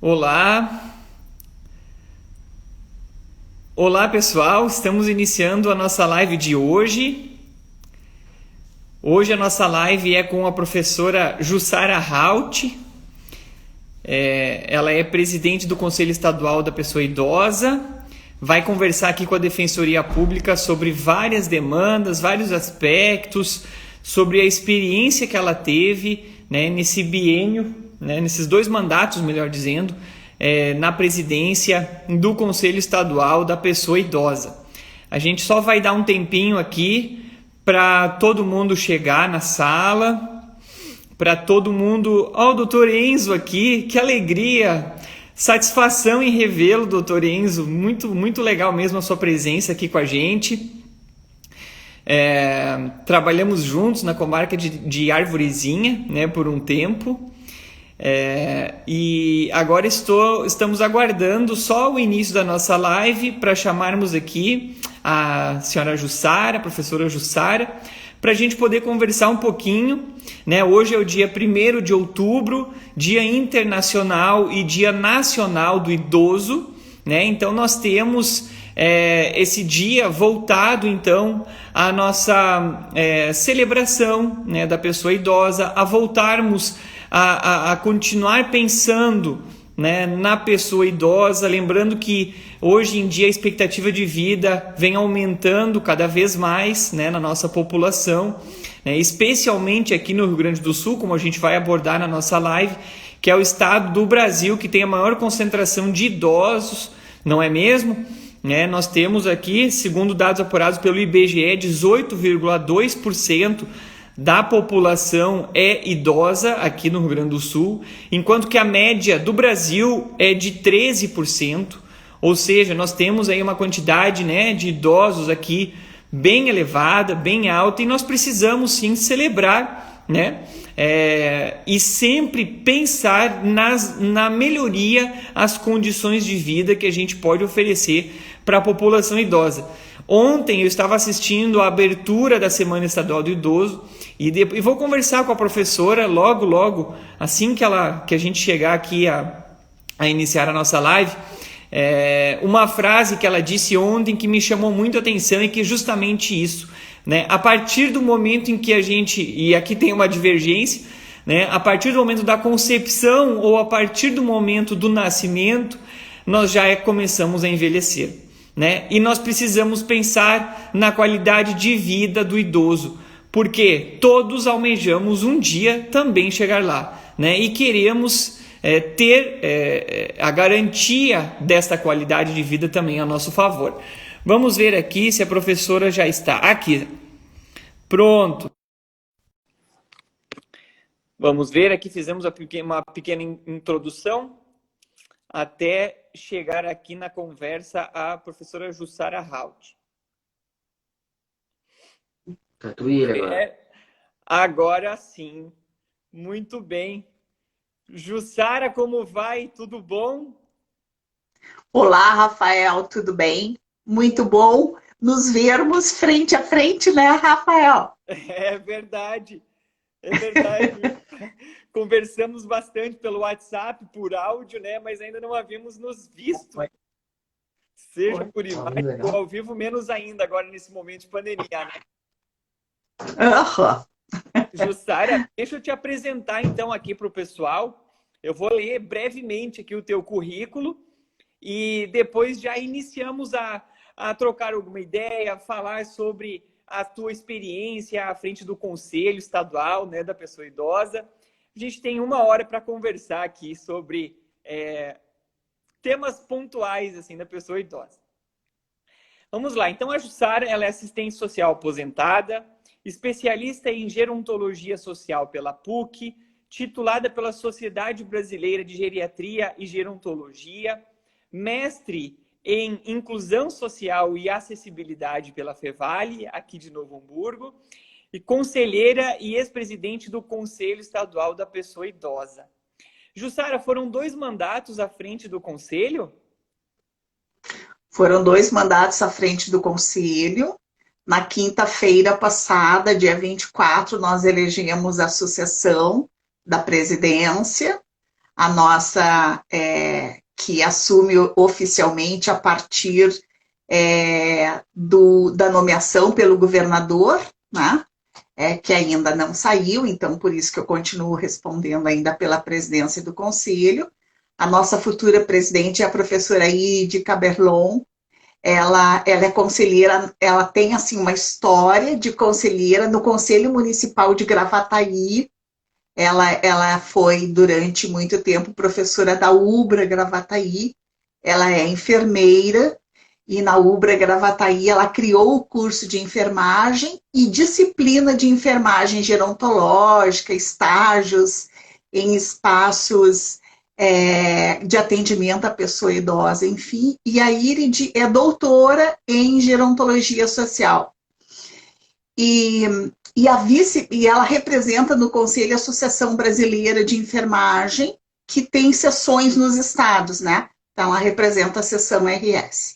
Olá, olá pessoal, estamos iniciando a nossa live de hoje. Hoje a nossa live é com a professora Jussara Haut. Ela é presidente do Conselho Estadual da Pessoa Idosa. Vai conversar aqui com a Defensoria Pública sobre várias demandas, vários aspectos, sobre a experiência que ela teve, né, nesse biênio, né, nesses 2 mandatos, melhor dizendo, na presidência do Conselho Estadual da Pessoa Idosa. A gente só vai dar um tempinho aqui para todo mundo chegar na sala, para todo mundo... Ó, o doutor Enzo aqui, que alegria! Satisfação em revê-lo, doutor Enzo. Muito, muito legal mesmo a sua presença aqui com a gente. Trabalhamos juntos na comarca de Arvorezinha, né, por um tempo. E agora estamos aguardando só o início da nossa live para chamarmos aqui a senhora Jussara, a professora Jussara, para a gente poder conversar um pouquinho, né? Hoje é o dia 1º de outubro, Dia Internacional e Dia Nacional do Idoso, né? Então nós temos esse dia voltado então à nossa celebração, né, da pessoa idosa, a voltarmos a continuar pensando, né, na pessoa idosa, lembrando que hoje em dia a expectativa de vida vem aumentando cada vez mais, né, na nossa população, né, especialmente aqui no Rio Grande do Sul, como a gente vai abordar na nossa live, que é o estado do Brasil que tem a maior concentração de idosos, não é mesmo? Nós temos aqui, segundo dados apurados pelo IBGE, 18,2% da população é idosa aqui no Rio Grande do Sul, enquanto que a média do Brasil é de 13%, ou seja, nós temos aí uma quantidade, né, de idosos aqui bem elevada, bem alta, e nós precisamos sim celebrar, né, e sempre pensar na melhoria às condições de vida que a gente pode oferecer para a população idosa. Ontem eu estava assistindo a abertura da Semana Estadual do Idoso e vou conversar com a professora logo, assim que a gente chegar aqui a iniciar a nossa live. Uma frase que ela disse ontem que me chamou muito a atenção e que é justamente isso, né? A partir do momento em que a gente, e aqui tem uma divergência, né? A partir do momento da concepção ou a partir do momento do nascimento, nós já começamos a envelhecer, né? E nós precisamos pensar na qualidade de vida do idoso, porque todos almejamos um dia também chegar lá, né? E queremos ter a garantia desta qualidade de vida também a nosso favor. Vamos ver aqui se a professora já está aqui. Pronto. Vamos ver aqui, fizemos uma pequena introdução até chegar aqui na conversa a professora Jussara Haut. Tranquilo agora. Agora sim, muito bem. Jussara, como vai? Tudo bom? Olá, Rafael, tudo bem? Muito bom nos vermos frente a frente, né, Rafael? É verdade, é verdade. Conversamos bastante pelo WhatsApp, por áudio, né? Mas ainda não havíamos nos visto. Seja por imagem ou ao vivo, menos ainda agora nesse momento de pandemia, né? Uhum. Jussara, deixa eu te apresentar então aqui para o pessoal. Eu vou ler brevemente aqui o teu currículo e depois já iniciamos a trocar alguma ideia, falar sobre a tua experiência à frente do Conselho Estadual, né, da Pessoa Idosa. A gente tem 1 hora para conversar aqui sobre temas pontuais assim, da pessoa idosa. Vamos lá. Então, a Jussara, ela é assistente social aposentada, especialista em gerontologia social pela PUC, titulada pela Sociedade Brasileira de Geriatria e Gerontologia, mestre em inclusão social e acessibilidade pela Fevale, aqui de Novo Hamburgo, e conselheira e ex-presidente do Conselho Estadual da Pessoa Idosa. Jussara, foram 2 mandatos à frente do Conselho? Foram 2 mandatos à frente do Conselho. Na quinta-feira passada, dia 24, nós elegemos a sucessão da presidência. a nossa, que assume oficialmente a partir da nomeação pelo governador, né? Que ainda não saiu, então por isso que eu continuo respondendo ainda pela presidência do Conselho. A nossa futura presidente é a professora Ide Caberlon. Ela é conselheira, ela tem assim uma história de conselheira no Conselho Municipal de Gravataí. Ela foi durante muito tempo professora da UBRA Gravataí. Ela é enfermeira e na UBRA Gravataí ela criou o curso de enfermagem e disciplina de enfermagem gerontológica, estágios em espaços de atendimento à pessoa idosa, enfim. E a Irid é doutora em gerontologia social. E ela representa no Conselho a Associação Brasileira de Enfermagem, que tem sessões nos estados, né? Então, ela representa a seção RS.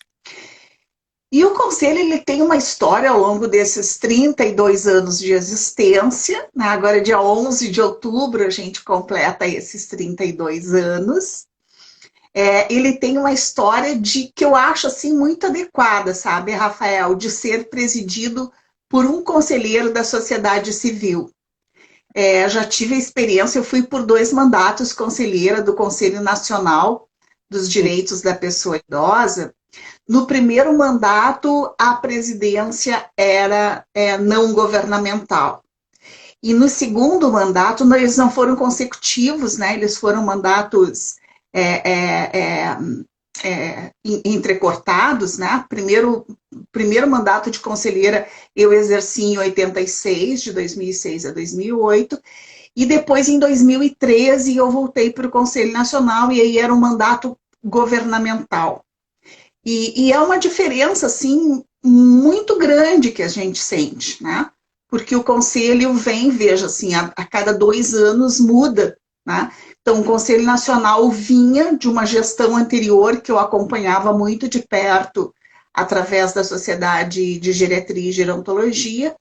E o Conselho ele tem uma história ao longo desses 32 anos de existência, né? Agora, dia 11 de outubro, a gente completa esses 32 anos. Ele tem uma história que eu acho assim, muito adequada, sabe, Rafael, de ser presidido por um conselheiro da sociedade civil. Já tive a experiência, eu fui por 2 mandatos conselheira do Conselho Nacional dos Direitos da Pessoa Idosa. No primeiro mandato, a presidência era não governamental. E no segundo mandato, eles não foram consecutivos, né? Eles foram mandatos entrecortados, né? Primeiro mandato de conselheira eu exerci em 86, de 2006 a 2008, e depois em 2013 eu voltei para o Conselho Nacional e aí era um mandato governamental. E é uma diferença, assim, muito grande que a gente sente, né? Porque o Conselho veja, assim, a cada 2 anos muda, né? Então, o Conselho Nacional vinha de uma gestão anterior que eu acompanhava muito de perto através da Sociedade de Geriatria e Gerontologia.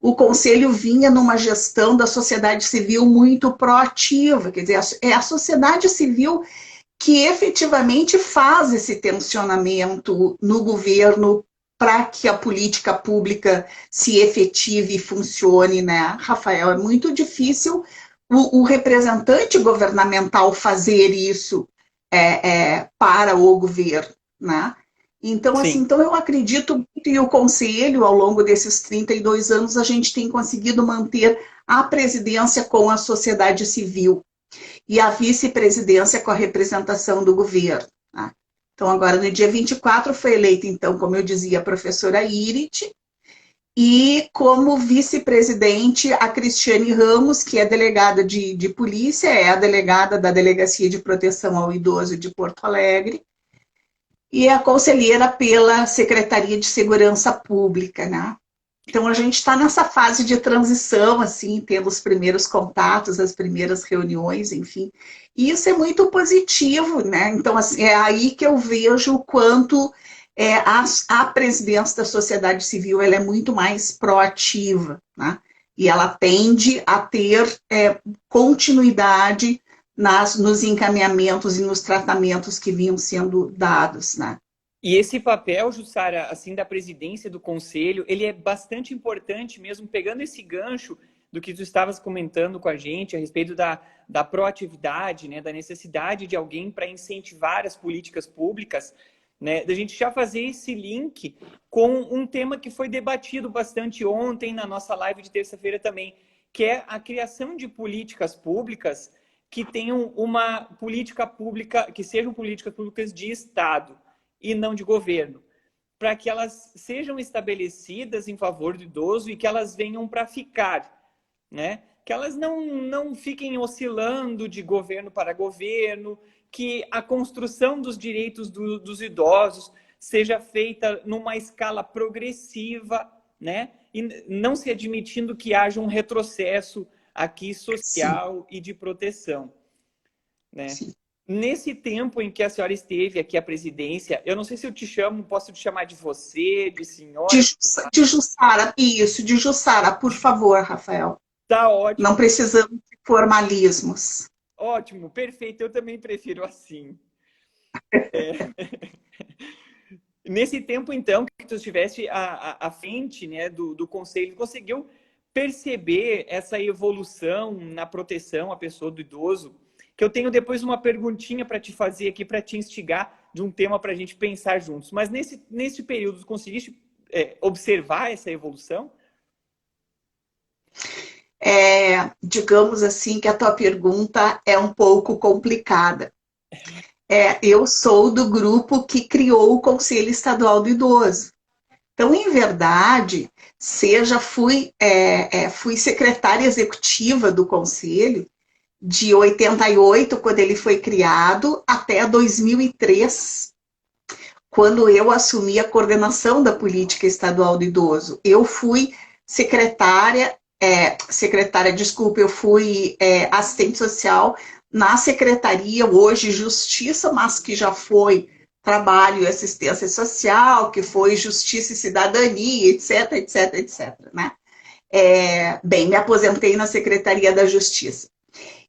O Conselho vinha numa gestão da sociedade civil muito proativa, quer dizer, é a sociedade civil que efetivamente faz esse tensionamento no governo para que a política pública se efetive e funcione, né, Rafael? É muito difícil o representante governamental fazer isso para o governo, né? Então, assim, eu acredito muito e o Conselho, ao longo desses 32 anos, a gente tem conseguido manter a presidência com a sociedade civil e a vice-presidência com a representação do governo. Né? Então, agora, no dia 24, foi eleita, então, como eu dizia, a professora Irid, e como vice-presidente, a Cristiane Ramos, que é delegada de polícia, é a delegada da Delegacia de Proteção ao Idoso de Porto Alegre, e é a conselheira pela Secretaria de Segurança Pública, né? Então, a gente está nessa fase de transição, assim, tendo os primeiros contatos, as primeiras reuniões, enfim. E isso é muito positivo, né? Então, assim, é aí que eu vejo o quanto a presidência da sociedade civil ela é muito mais proativa, né? E ela tende a ter continuidade nos encaminhamentos e nos tratamentos que vinham sendo dados, né? E esse papel, Jussara, assim, da presidência do conselho, ele é bastante importante mesmo, pegando esse gancho do que tu estavas comentando com a gente a respeito da proatividade, né, da necessidade de alguém para incentivar as políticas públicas, né, da gente já fazer esse link com um tema que foi debatido bastante ontem na nossa live de terça-feira também, que é a criação de políticas públicas que tenham uma política pública, que sejam políticas públicas de Estado e não de governo, para que elas sejam estabelecidas em favor do idoso e que elas venham para ficar, né? Que elas não fiquem oscilando de governo para governo, que a construção dos direitos dos idosos seja feita numa escala progressiva, né? E não se admitindo que haja um retrocesso aqui social e de proteção, né? Sim. Nesse tempo em que a senhora esteve aqui à presidência, eu não sei se eu te chamo, posso te chamar de você, de senhora? De Jussara, isso, de Jussara, por favor, Rafael. Tá ótimo. Não precisamos de formalismos. Ótimo, perfeito. Eu também prefiro assim. Nesse tempo, então, que tu estiveste à frente, né, do conselho, conseguiu perceber essa evolução na proteção à pessoa do idoso? Que eu tenho depois uma perguntinha para te fazer aqui, para te instigar de um tema para a gente pensar juntos. Mas nesse período, conseguiste observar essa evolução? Digamos assim que a tua pergunta é um pouco complicada. Eu sou do grupo que criou o Conselho Estadual do Idoso. Então, em verdade, fui secretária executiva do Conselho de 88, quando ele foi criado, até 2003, quando eu assumi a coordenação da política estadual do idoso. Eu fui eu fui assistente social na secretaria, hoje Justiça, mas que já foi Trabalho e Assistência Social, que foi Justiça e Cidadania, etc, etc, etc, né? Me aposentei na Secretaria da Justiça.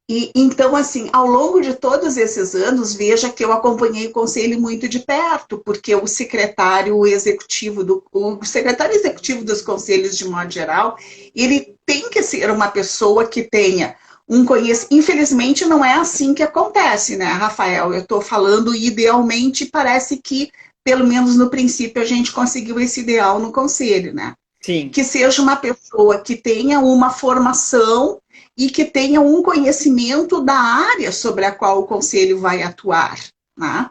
E, então, assim, ao longo de todos esses anos, veja que eu acompanhei o conselho muito de perto, porque o secretário executivo dos conselhos, de modo geral, ele tem que ser uma pessoa que tenha um conhecimento. Infelizmente, não é assim que acontece, né, Rafael? Eu estou falando idealmente, parece que, pelo menos no princípio, a gente conseguiu esse ideal no conselho, né? Sim. Que seja uma pessoa que tenha uma formação e que tenha um conhecimento da área sobre a qual o conselho vai atuar, né?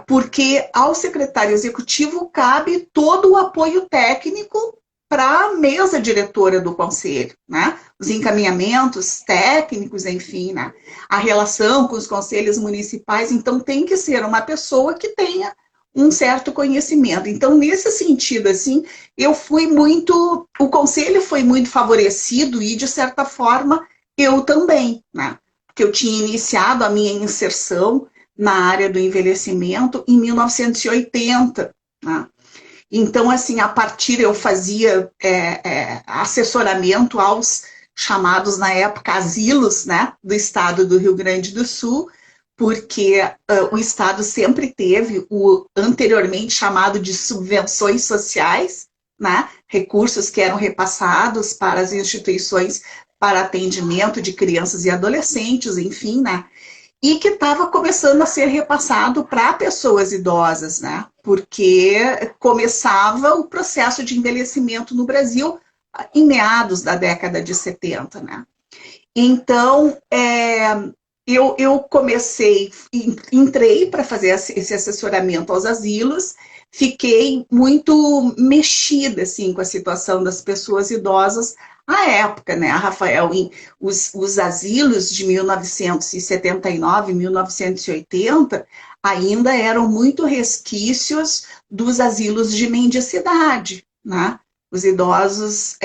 Porque ao secretário executivo cabe todo o apoio técnico para a mesa diretora do conselho, né? Os encaminhamentos técnicos, enfim, né? A relação com os conselhos municipais. Então, tem que ser uma pessoa que tenha um certo conhecimento. Então, nesse sentido, assim, o conselho foi muito favorecido e, de certa forma, eu também, né? Porque eu tinha iniciado a minha inserção na área do envelhecimento em 1980, né? Então, assim, a partir eu fazia assessoramento aos chamados, na época, asilos, né, do estado do Rio Grande do Sul, porque o Estado sempre teve o anteriormente chamado de subvenções sociais, né, recursos que eram repassados para as instituições para atendimento de crianças e adolescentes, enfim, né, e que estava começando a ser repassado para pessoas idosas, né, porque começava o processo de envelhecimento no Brasil em meados da década de 70, né. Então, eu entrei para fazer esse assessoramento aos asilos, fiquei muito mexida assim, com a situação das pessoas idosas à época, né, Rafael? Os asilos de 1979, 1980, ainda eram muito resquícios dos asilos de mendicidade, né? Os idosos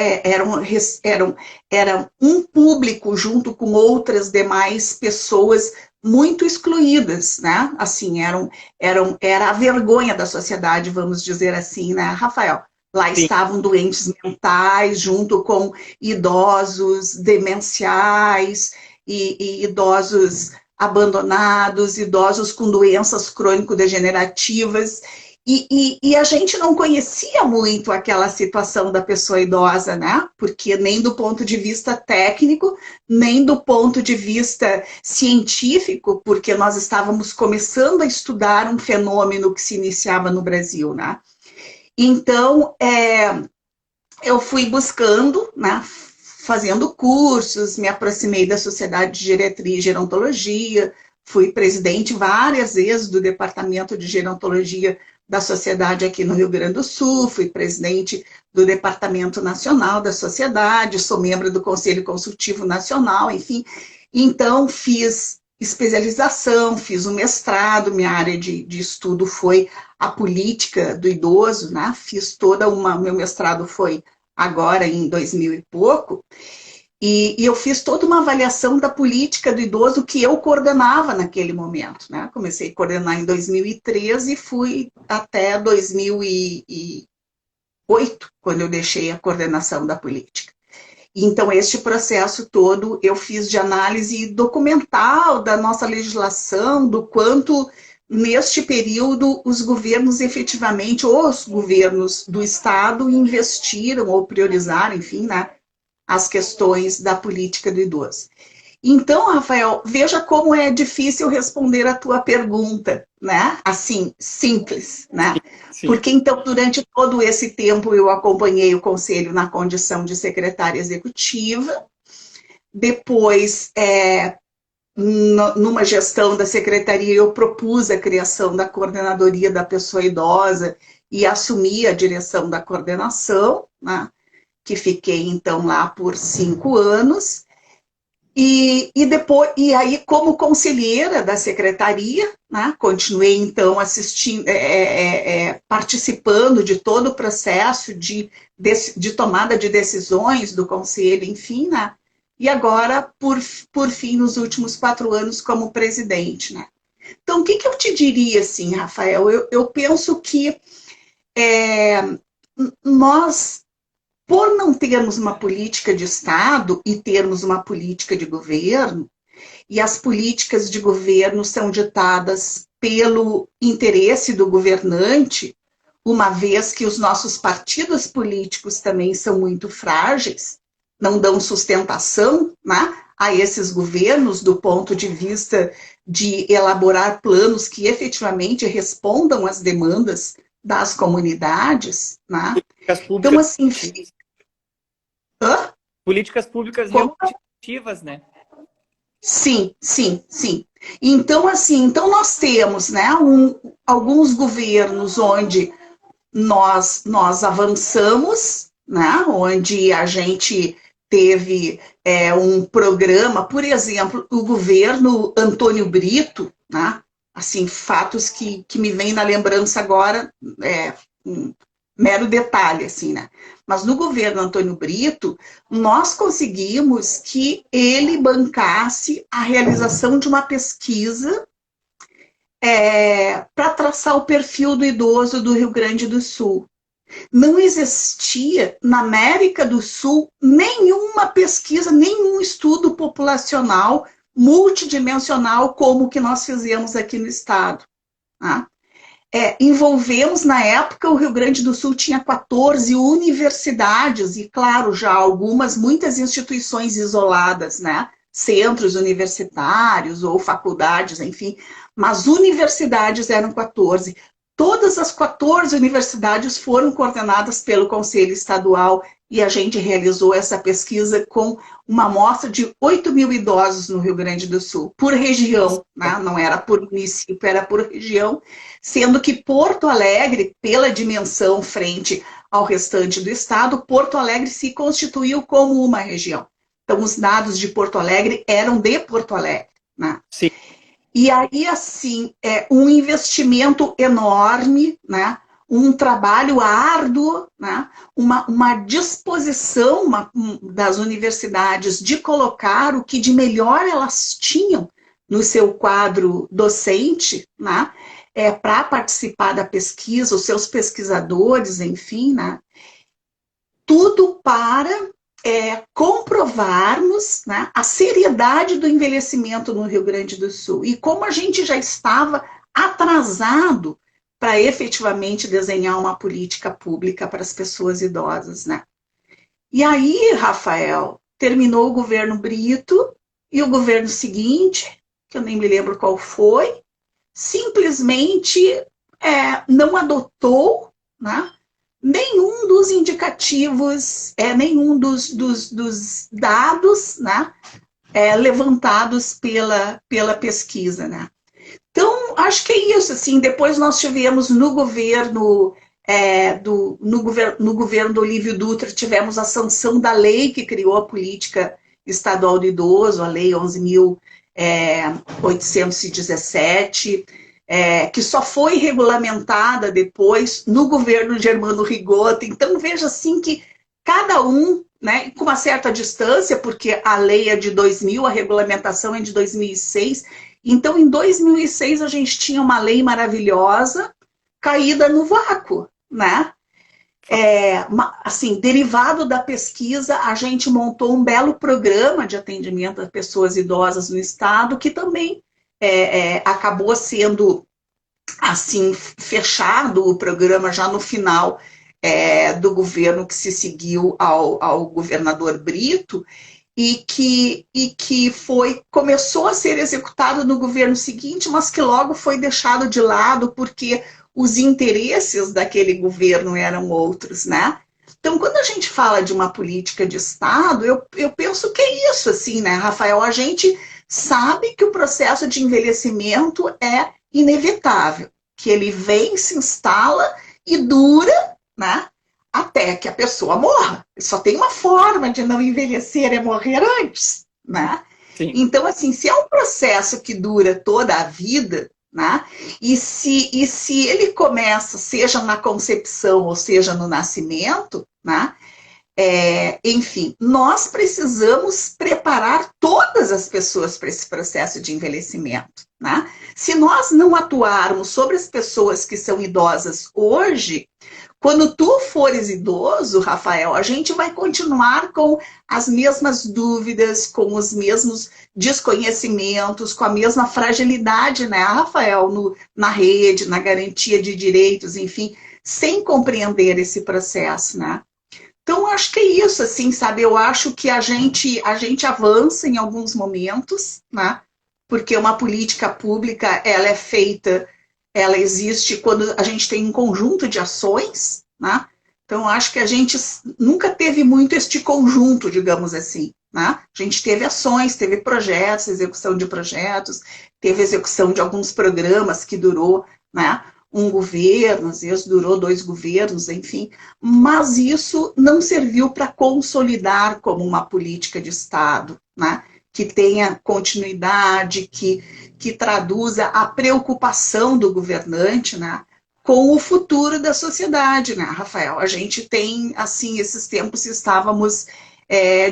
eram um público junto com outras demais pessoas muito excluídas, né? Assim, era a vergonha da sociedade, vamos dizer assim, né, Rafael? Lá Sim. estavam doentes mentais, junto com idosos demenciais e idosos abandonados, idosos com doenças crônico-degenerativas. E a gente não conhecia muito aquela situação da pessoa idosa, né? Porque nem do ponto de vista técnico, nem do ponto de vista científico, porque nós estávamos começando a estudar um fenômeno que se iniciava no Brasil, né? Então, eu fui buscando, né? Fazendo cursos, me aproximei da Sociedade de Geriatria e Gerontologia, fui presidente várias vezes do Departamento de Gerontologia da Sociedade aqui no Rio Grande do Sul, fui presidente do Departamento Nacional da Sociedade, sou membro do Conselho Consultivo Nacional, enfim. Então, fiz especialização, fiz um mestrado, minha área de estudo foi a política do idoso, né? Fiz meu mestrado foi agora em 2000 e pouco, e eu fiz toda uma avaliação da política do idoso que eu coordenava naquele momento, né? Comecei a coordenar em 2013 e fui até 2008, quando eu deixei a coordenação da política. Então, este processo todo eu fiz de análise documental da nossa legislação, do quanto, neste período, os governos efetivamente, os governos do Estado, investiram ou priorizaram, enfim, né, as questões da política do idoso. Então, Rafael, veja como é difícil responder a tua pergunta, né? Assim, simples, né? Sim. Porque, então, durante todo esse tempo, eu acompanhei o Conselho na condição de secretária executiva. Depois, numa gestão da secretaria, eu propus a criação da coordenadoria da pessoa idosa e assumi a direção da coordenação, né? Que fiquei, então, lá por 5 anos. E aí, como conselheira da secretaria, né, continuei, então, assistindo, participando de todo o processo de tomada de decisões do conselho, enfim, né, e agora, por fim, nos últimos 4 anos, como presidente. Né. Então, o que eu te diria, assim, Rafael? Eu penso que nós, por não termos uma política de Estado e termos uma política de governo, e as políticas de governo são ditadas pelo interesse do governante, uma vez que os nossos partidos políticos também são muito frágeis, não dão sustentação, né, a esses governos do ponto de vista de elaborar planos que efetivamente respondam às demandas das comunidades, né? Então, assim, políticas públicas realmente ativas, né? Sim. Então, assim, nós temos, né, alguns governos onde nós avançamos, né, onde a gente teve um programa, por exemplo, o governo Antônio Brito, né, assim, fatos que me vêm na lembrança agora, um mero detalhe, assim, né? Mas no governo Antônio Brito, nós conseguimos que ele bancasse a realização de uma pesquisa para traçar o perfil do idoso do Rio Grande do Sul. Não existia na América do Sul nenhuma pesquisa, nenhum estudo populacional multidimensional como o que nós fizemos aqui no estado. Tá? Envolvemos, na época, o Rio Grande do Sul tinha 14 universidades, e claro, já muitas instituições isoladas, né? Centros universitários ou faculdades, enfim, mas universidades eram 14. Todas as 14 universidades foram coordenadas pelo Conselho Estadual e a gente realizou essa pesquisa com uma amostra de 8.000 idosos no Rio Grande do Sul, por região, né? Não era por município, era por região, sendo que Porto Alegre, pela dimensão frente ao restante do estado, Porto Alegre se constituiu como uma região. Então, os dados de Porto Alegre eram de Porto Alegre, né? Sim. E aí, assim, um investimento enorme, né? Um trabalho árduo, né? Uma disposição das universidades de colocar o que de melhor elas tinham no seu quadro docente, né? Para participar da pesquisa, os seus pesquisadores, enfim, né? Tudo para comprovarmos, né, a seriedade do envelhecimento no Rio Grande do Sul e como a gente já estava atrasado para efetivamente desenhar uma política pública para as pessoas idosas, né? E aí, Rafael, terminou o governo Brito e o governo seguinte, que eu nem me lembro qual foi, simplesmente não adotou, né, nenhum dos indicativos, nenhum dos dados, né, levantados pela pesquisa, né. Então, acho que é isso, assim, depois nós tivemos no governo do Olívio Dutra, tivemos a sanção da lei que criou a política estadual do idoso, a lei 11.817, que só foi regulamentada depois no governo Germano Rigotta. Então, veja assim que cada um, né, com uma certa distância, porque a lei é de 2000, a regulamentação é de 2006. Então, em 2006, a gente tinha uma lei maravilhosa caída no vácuo, né? Assim, derivado da pesquisa, a gente montou um belo programa de atendimento a pessoas idosas no estado, que também acabou sendo assim fechado o programa já no final do governo que se seguiu ao governador Brito, e que começou a ser executado no governo seguinte, mas que logo foi deixado de lado porque os interesses daquele governo eram outros, né? Então, quando a gente fala de uma política de Estado, eu penso que é isso, assim, né, Rafael? A gente sabe que o processo de envelhecimento é inevitável, que ele vem, se instala e dura, né, até que a pessoa morra. Só tem uma forma de não envelhecer, é morrer antes, né? Sim. Então, assim, se é um processo que dura toda a vida, né? E se ele começa, seja na concepção ou seja no nascimento, né? Enfim, nós precisamos preparar todas as pessoas para esse processo de envelhecimento, né? Se nós não atuarmos sobre as pessoas que são idosas hoje, quando tu fores idoso, Rafael, a gente vai continuar com as mesmas dúvidas, com os mesmos desconhecimentos, com a mesma fragilidade, né, Rafael, na rede, na garantia de direitos, enfim, sem compreender esse processo, né? Então, acho que é isso, assim, sabe? Eu acho que a gente avança em alguns momentos, né? Porque uma política pública, ela é feita, ela existe quando a gente tem um conjunto de ações, né? Então, acho que a gente nunca teve muito este conjunto, digamos assim, né? A gente teve ações, teve projetos, execução de projetos, teve execução de alguns programas que durou, né, um governo, às vezes durou 2 governos, enfim, mas isso não serviu para consolidar como uma política de Estado, né? Que tenha continuidade, que traduza a preocupação do governante, né, com o futuro da sociedade, né, Rafael? A gente tem, assim, esses tempos estávamos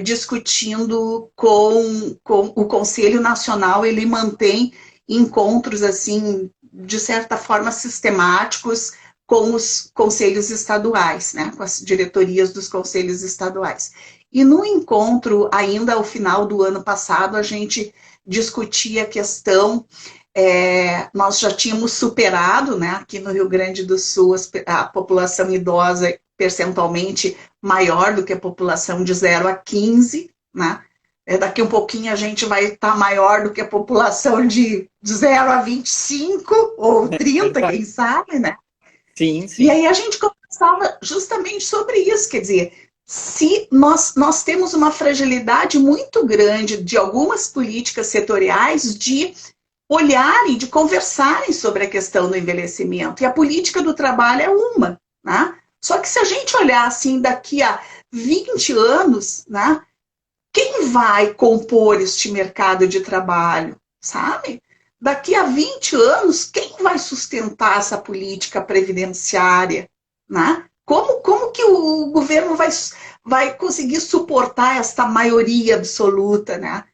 discutindo com o Conselho Nacional, ele mantém encontros, assim, de certa forma, sistemáticos com os conselhos estaduais, né, com as diretorias dos conselhos estaduais. E no encontro, ainda ao final do ano passado, a gente discutia a questão, nós já tínhamos superado, né, aqui no Rio Grande do Sul, a população idosa percentualmente maior do que a população de 0 a 15, né? Daqui um pouquinho a gente vai estar maior do que a população de 0 a 25 ou 30, quem sabe, né? Sim, sim. E aí a gente conversava justamente sobre isso, quer dizer, se nós temos uma fragilidade muito grande de algumas políticas setoriais de olharem, de conversarem sobre a questão do envelhecimento. E a política do trabalho é uma, né? Só que se a gente olhar assim daqui a 20 anos, né? Quem vai compor este mercado de trabalho, sabe? Daqui a 20 anos, quem vai sustentar essa política previdenciária, né? Como que o governo vai conseguir suportar esta maioria absoluta, né?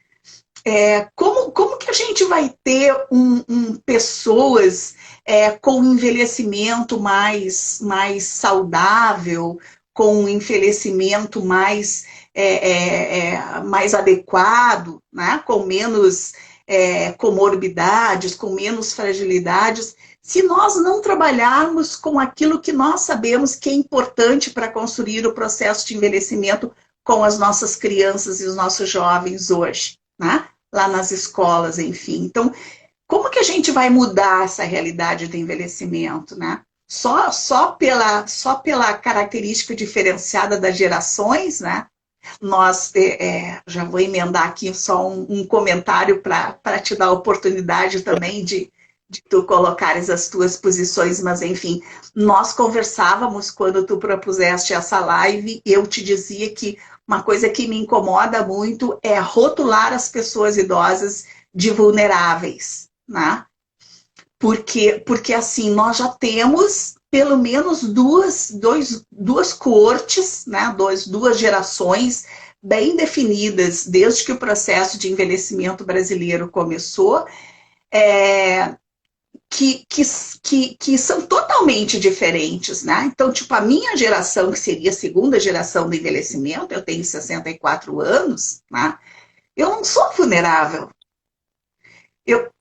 Como que a gente vai ter pessoas com envelhecimento mais saudável, com um envelhecimento mais adequado, né? Com menos comorbidades, com menos fragilidades, se nós não trabalharmos com aquilo que nós sabemos que é importante para construir o processo de envelhecimento com as nossas crianças e os nossos jovens hoje, né? Lá nas escolas, enfim. Então, como que a gente vai mudar essa realidade do envelhecimento, né? Só pela característica diferenciada das gerações, né? Nós, já vou emendar aqui só um comentário para te dar a oportunidade também de tu colocares as tuas posições, mas enfim, nós conversávamos quando tu propuseste essa live, eu te dizia que uma coisa que me incomoda muito é rotular as pessoas idosas de vulneráveis, né? Porque assim, nós já temos pelo menos duas coortes, né? Duas gerações bem definidas desde que o processo de envelhecimento brasileiro começou, que são totalmente diferentes, né? Então, tipo, a minha geração, que seria a segunda geração do envelhecimento, eu tenho 64 anos, né? Eu não sou vulnerável.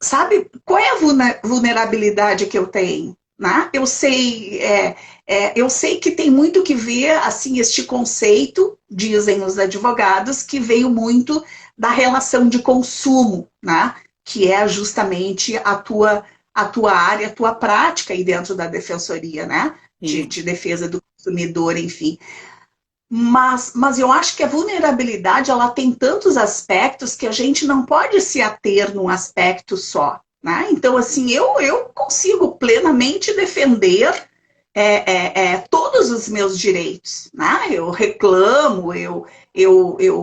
Sabe qual é a vulnerabilidade que eu tenho? Né? Eu sei que tem muito que ver, assim, este conceito, dizem os advogados, que veio muito da relação de consumo, né? Que é justamente a tua área, a tua prática aí dentro da defensoria, né? De defesa do consumidor, enfim. Mas eu acho que a vulnerabilidade ela tem tantos aspectos que a gente não pode se ater num aspecto só. Né? Então, assim, eu consigo plenamente defender todos os meus direitos. Né? Eu reclamo,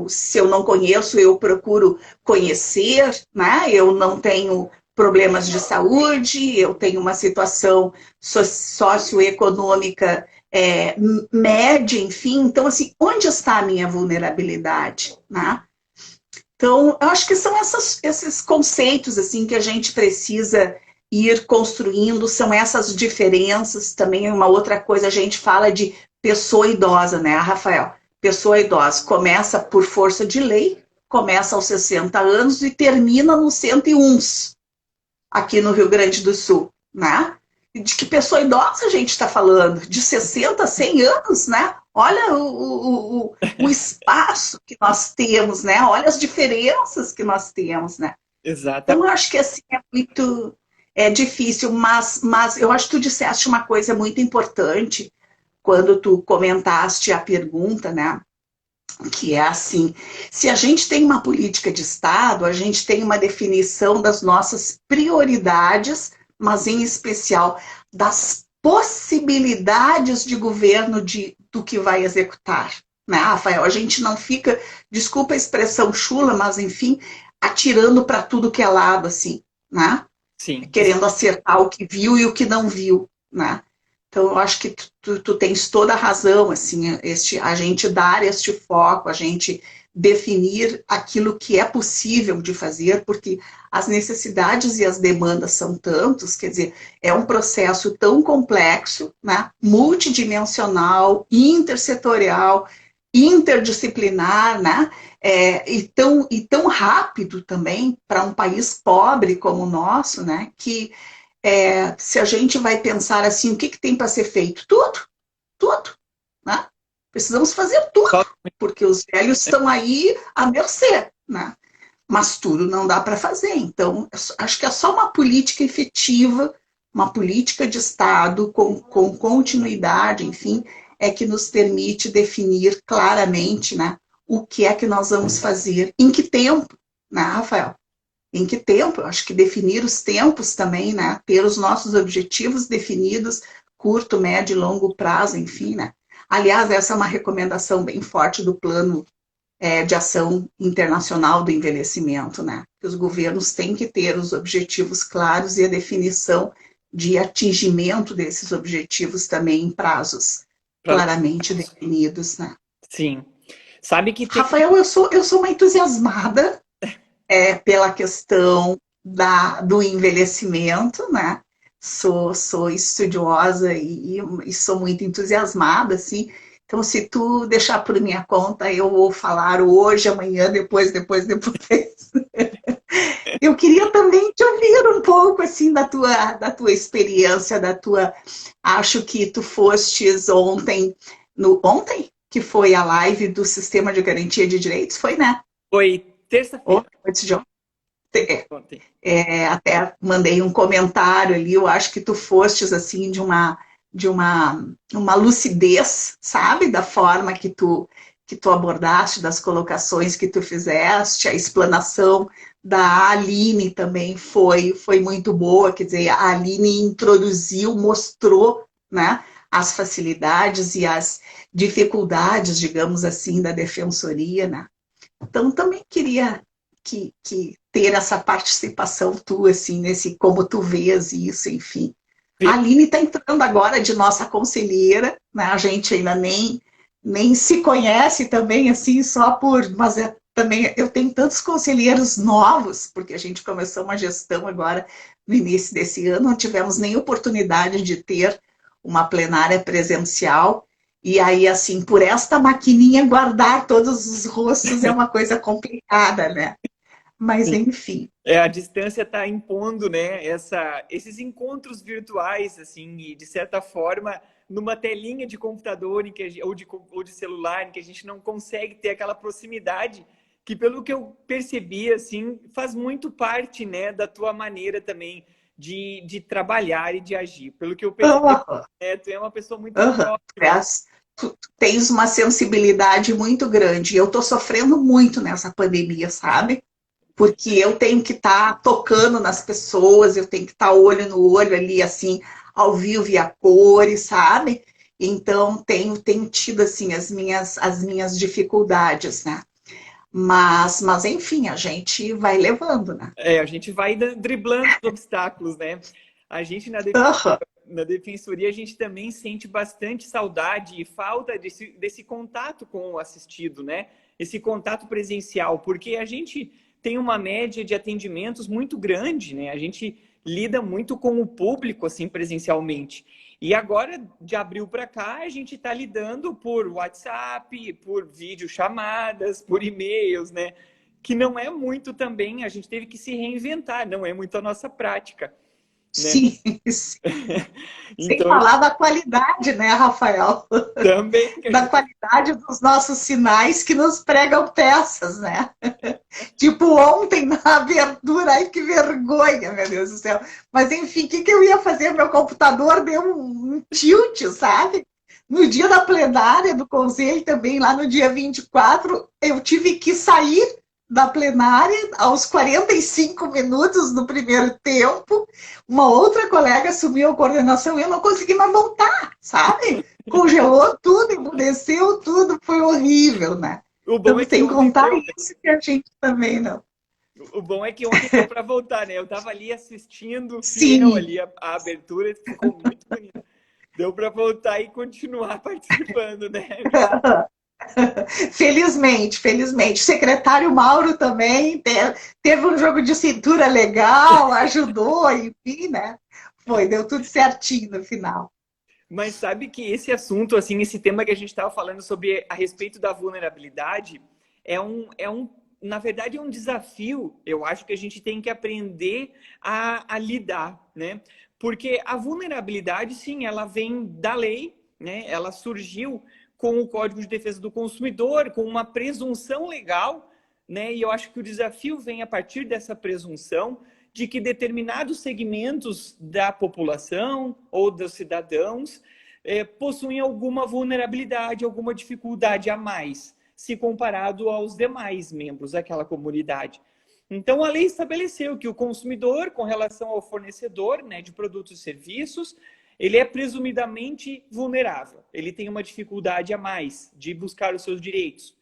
se eu não conheço, eu procuro conhecer, né? Eu não tenho problemas de saúde, eu tenho uma situação socioeconômica média, enfim. Então, assim, onde está a minha vulnerabilidade? Né? Então, eu acho que são esses conceitos assim que a gente precisa ir construindo, são essas diferenças. Também uma outra coisa, a gente fala de pessoa idosa, né, Rafael? Pessoa idosa começa por força de lei, começa aos 60 anos e termina nos 101 aqui no Rio Grande do Sul, né? De que pessoa idosa a gente está falando? De 60, 100 anos, né? Olha o espaço que nós temos, né? Olha as diferenças que nós temos, né? Exato. Então, eu acho que assim é muito difícil, mas eu acho que tu disseste uma coisa muito importante quando tu comentaste a pergunta, né? Que é assim, se a gente tem uma política de Estado, a gente tem uma definição das nossas prioridades, mas em especial das possibilidades de governo do que vai executar. Né, Rafael? A gente não fica, desculpa a expressão chula, mas enfim, atirando para tudo que é lado, assim, né? Sim. Querendo acertar o que viu e o que não viu, né? Então, eu acho que tu tens toda a razão, assim, a gente dar este foco, a gente definir aquilo que é possível de fazer, porque as necessidades e as demandas são tantos, quer dizer, é um processo tão complexo, né, multidimensional, intersetorial, interdisciplinar, né, e tão rápido também para um país pobre como o nosso, né, que se a gente vai pensar assim, o que tem para ser feito? Tudo, né? Precisamos fazer tudo, porque os velhos estão aí à mercê, né? Mas tudo não dá para fazer. Então, acho que é só uma política efetiva, uma política de Estado com continuidade, enfim, é que nos permite definir claramente, né, o que é que nós vamos fazer, em que tempo, né, Rafael? Em que tempo? Eu acho que definir os tempos também, né? Ter os nossos objetivos definidos, curto, médio e longo prazo, enfim, né? Aliás, essa é uma recomendação bem forte do Plano de Ação Internacional do Envelhecimento, né? Que os governos têm que ter os objetivos claros e a definição de atingimento desses objetivos também em prazos claramente definidos, né? Sim. Sabe que tem... Rafael, eu sou uma entusiasmada pela questão do envelhecimento, né? Sou estudiosa e sou muito entusiasmada, assim. Então, se tu deixar por minha conta, eu vou falar hoje, amanhã, depois. Eu queria também te ouvir um pouco, assim, da tua experiência, Acho que tu fostes ontem, que foi a live do Sistema de Garantia de Direitos, foi, né? Foi terça-feira. Antes de ontem. Até mandei um comentário ali, eu acho que tu fostes assim de uma lucidez, sabe, da forma que tu abordaste, das colocações que tu fizeste, a explanação da Aline também foi muito boa, quer dizer, a Aline introduziu, mostrou, né, as facilidades e as dificuldades, digamos assim, da defensoria, né? Então, também queria que ter essa participação tua, assim, nesse como tu vês isso, enfim. A Aline está entrando agora de nossa conselheira, né? A gente ainda nem se conhece também, assim, mas também eu tenho tantos conselheiros novos, porque a gente começou uma gestão agora no início desse ano, não tivemos nem oportunidade de ter uma plenária presencial. E aí, assim, por esta maquininha, guardar todos os rostos é uma coisa complicada, né? Mas, enfim. A distância está impondo, né, esses encontros virtuais, assim, e de certa forma, numa telinha de computador ou de celular, em que a gente não consegue ter aquela proximidade, que pelo que eu percebi, assim, faz muito parte, né, da tua maneira também de trabalhar e de agir. Pelo que eu percebi, né, tu é uma pessoa muito próxima. Tu tens uma sensibilidade muito grande. Eu estou sofrendo muito nessa pandemia, sabe? Porque eu tenho que estar tocando nas pessoas, eu tenho que estar olho no olho ali, assim, ao vivo e a cores, sabe? Então, tenho tido, assim, as minhas dificuldades, né? Mas, enfim, a gente vai levando, né? A gente vai driblando os obstáculos, né? A gente na defensoria, a gente também sente bastante saudade e falta desse contato com o assistido, né? Esse contato presencial, porque a gente tem uma média de atendimentos muito grande, né? A gente lida muito com o público, assim, presencialmente. E agora, de abril para cá, a gente está lidando por WhatsApp, por videochamadas, por e-mails, né? Que não é muito também, a gente teve que se reinventar, não é muito a nossa prática, né? Sim, sim. Sem Então, falar da qualidade, né, Rafael? também Da qualidade dos nossos sinais que nos pregam peças, né? Tipo ontem na abertura, ai que vergonha, meu Deus do céu. Mas enfim, o que eu ia fazer? Meu computador deu um tilt, sabe? No dia da plenária do conselho também, lá no dia 24, eu tive que sair da plenária aos 45 minutos do primeiro tempo. Uma outra colega assumiu a coordenação e eu não consegui mais voltar, sabe? Congelou tudo, emudeceu tudo, foi horrível, né? o bom Então, é que sem ontem contar deu, isso que a gente também não. o bom é que ontem deu para voltar, né? Eu estava ali assistindo fiel Sim, ali a abertura, ficou muito bonito. Deu para voltar e continuar participando, né? felizmente, felizmente. O secretário Mauro também teve um jogo de cintura legal, ajudou, enfim, né? Foi, deu tudo certinho no final. Mas sabe que esse assunto, assim, esse tema que a gente estava falando sobre a respeito da vulnerabilidade, na verdade, é um desafio. Eu acho que a gente tem que aprender a lidar, né? Porque a vulnerabilidade, sim, ela vem da lei, né? Ela surgiu com o Código de Defesa do Consumidor, com uma presunção legal, né? E eu acho que o desafio vem a partir dessa presunção de que determinados segmentos da população ou dos cidadãos possuem alguma vulnerabilidade, alguma dificuldade a mais, se comparado aos demais membros daquela comunidade. Então, a lei estabeleceu que o consumidor, com relação ao fornecedor, né, de produtos e serviços, ele é presumidamente vulnerável. Ele tem uma dificuldade a mais de buscar os seus direitos.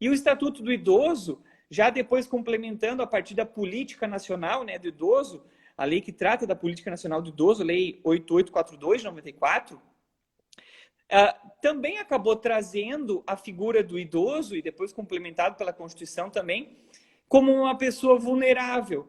E o Estatuto do Idoso, já depois complementando a partir da Política Nacional, né, do Idoso, a lei que trata da Política Nacional do Idoso, a Lei 8842 de 94, também acabou trazendo a figura do idoso, e depois complementado pela Constituição também, como uma pessoa vulnerável,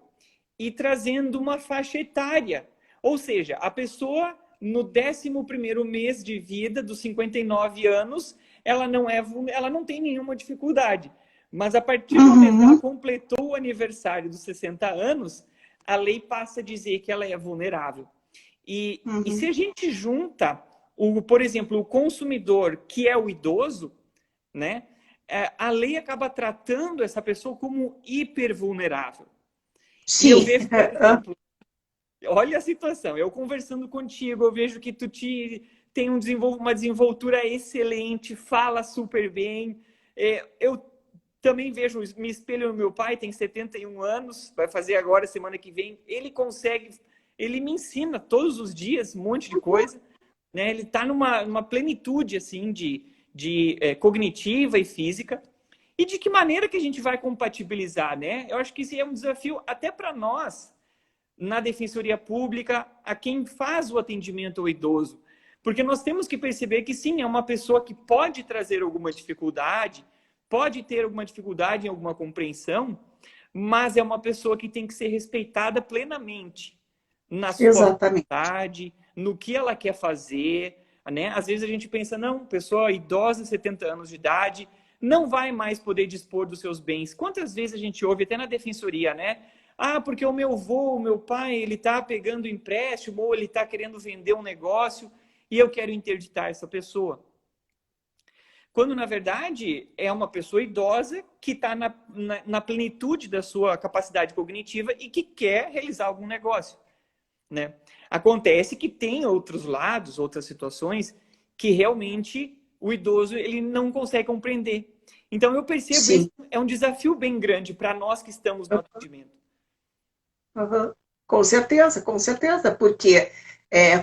e trazendo uma faixa etária. Ou seja, a pessoa, no 11º mês de vida, dos 59 anos, ela não tem nenhuma dificuldade. Mas a partir do momento que ela completou o aniversário dos 60 anos, a lei passa a dizer que ela é vulnerável. E se a gente junta, por exemplo, o consumidor, que é o idoso, né, a lei acaba tratando essa pessoa como hipervulnerável. Sim. E eu vejo, por exemplo, olha a situação, eu conversando contigo, eu vejo que tu tem uma desenvoltura excelente, fala super bem. Eu também vejo, me espelho no meu pai, tem 71 anos, vai fazer agora, semana que vem. Ele me ensina todos os dias um monte de coisa, né? Ele está numa plenitude assim de cognitiva e física. E de que maneira que a gente vai compatibilizar, né? Eu acho que isso é um desafio até para nós, na Defensoria Pública, a quem faz o atendimento ao idoso. Porque nós temos que perceber que, sim, é uma pessoa que pode trazer alguma dificuldade, pode ter alguma dificuldade em alguma compreensão, mas é uma pessoa que tem que ser respeitada plenamente, na sua Exatamente. vontade, no que ela quer fazer, né? Às vezes a gente pensa, não, pessoa idosa, 70 anos de idade, não vai mais poder dispor dos seus bens. Quantas vezes a gente ouve, até na defensoria, né? Ah, porque o meu avô, o meu pai, ele está pegando empréstimo ou ele está querendo vender um negócio e eu quero interditar essa pessoa. Quando, na verdade, é uma pessoa idosa que está na plenitude da sua capacidade cognitiva e que quer realizar algum negócio, né? Acontece que tem outros lados, outras situações que realmente o idoso ele não consegue compreender. Então eu percebo isso Sim. é um desafio bem grande para nós que estamos no atendimento. Uhum. Com certeza, porque,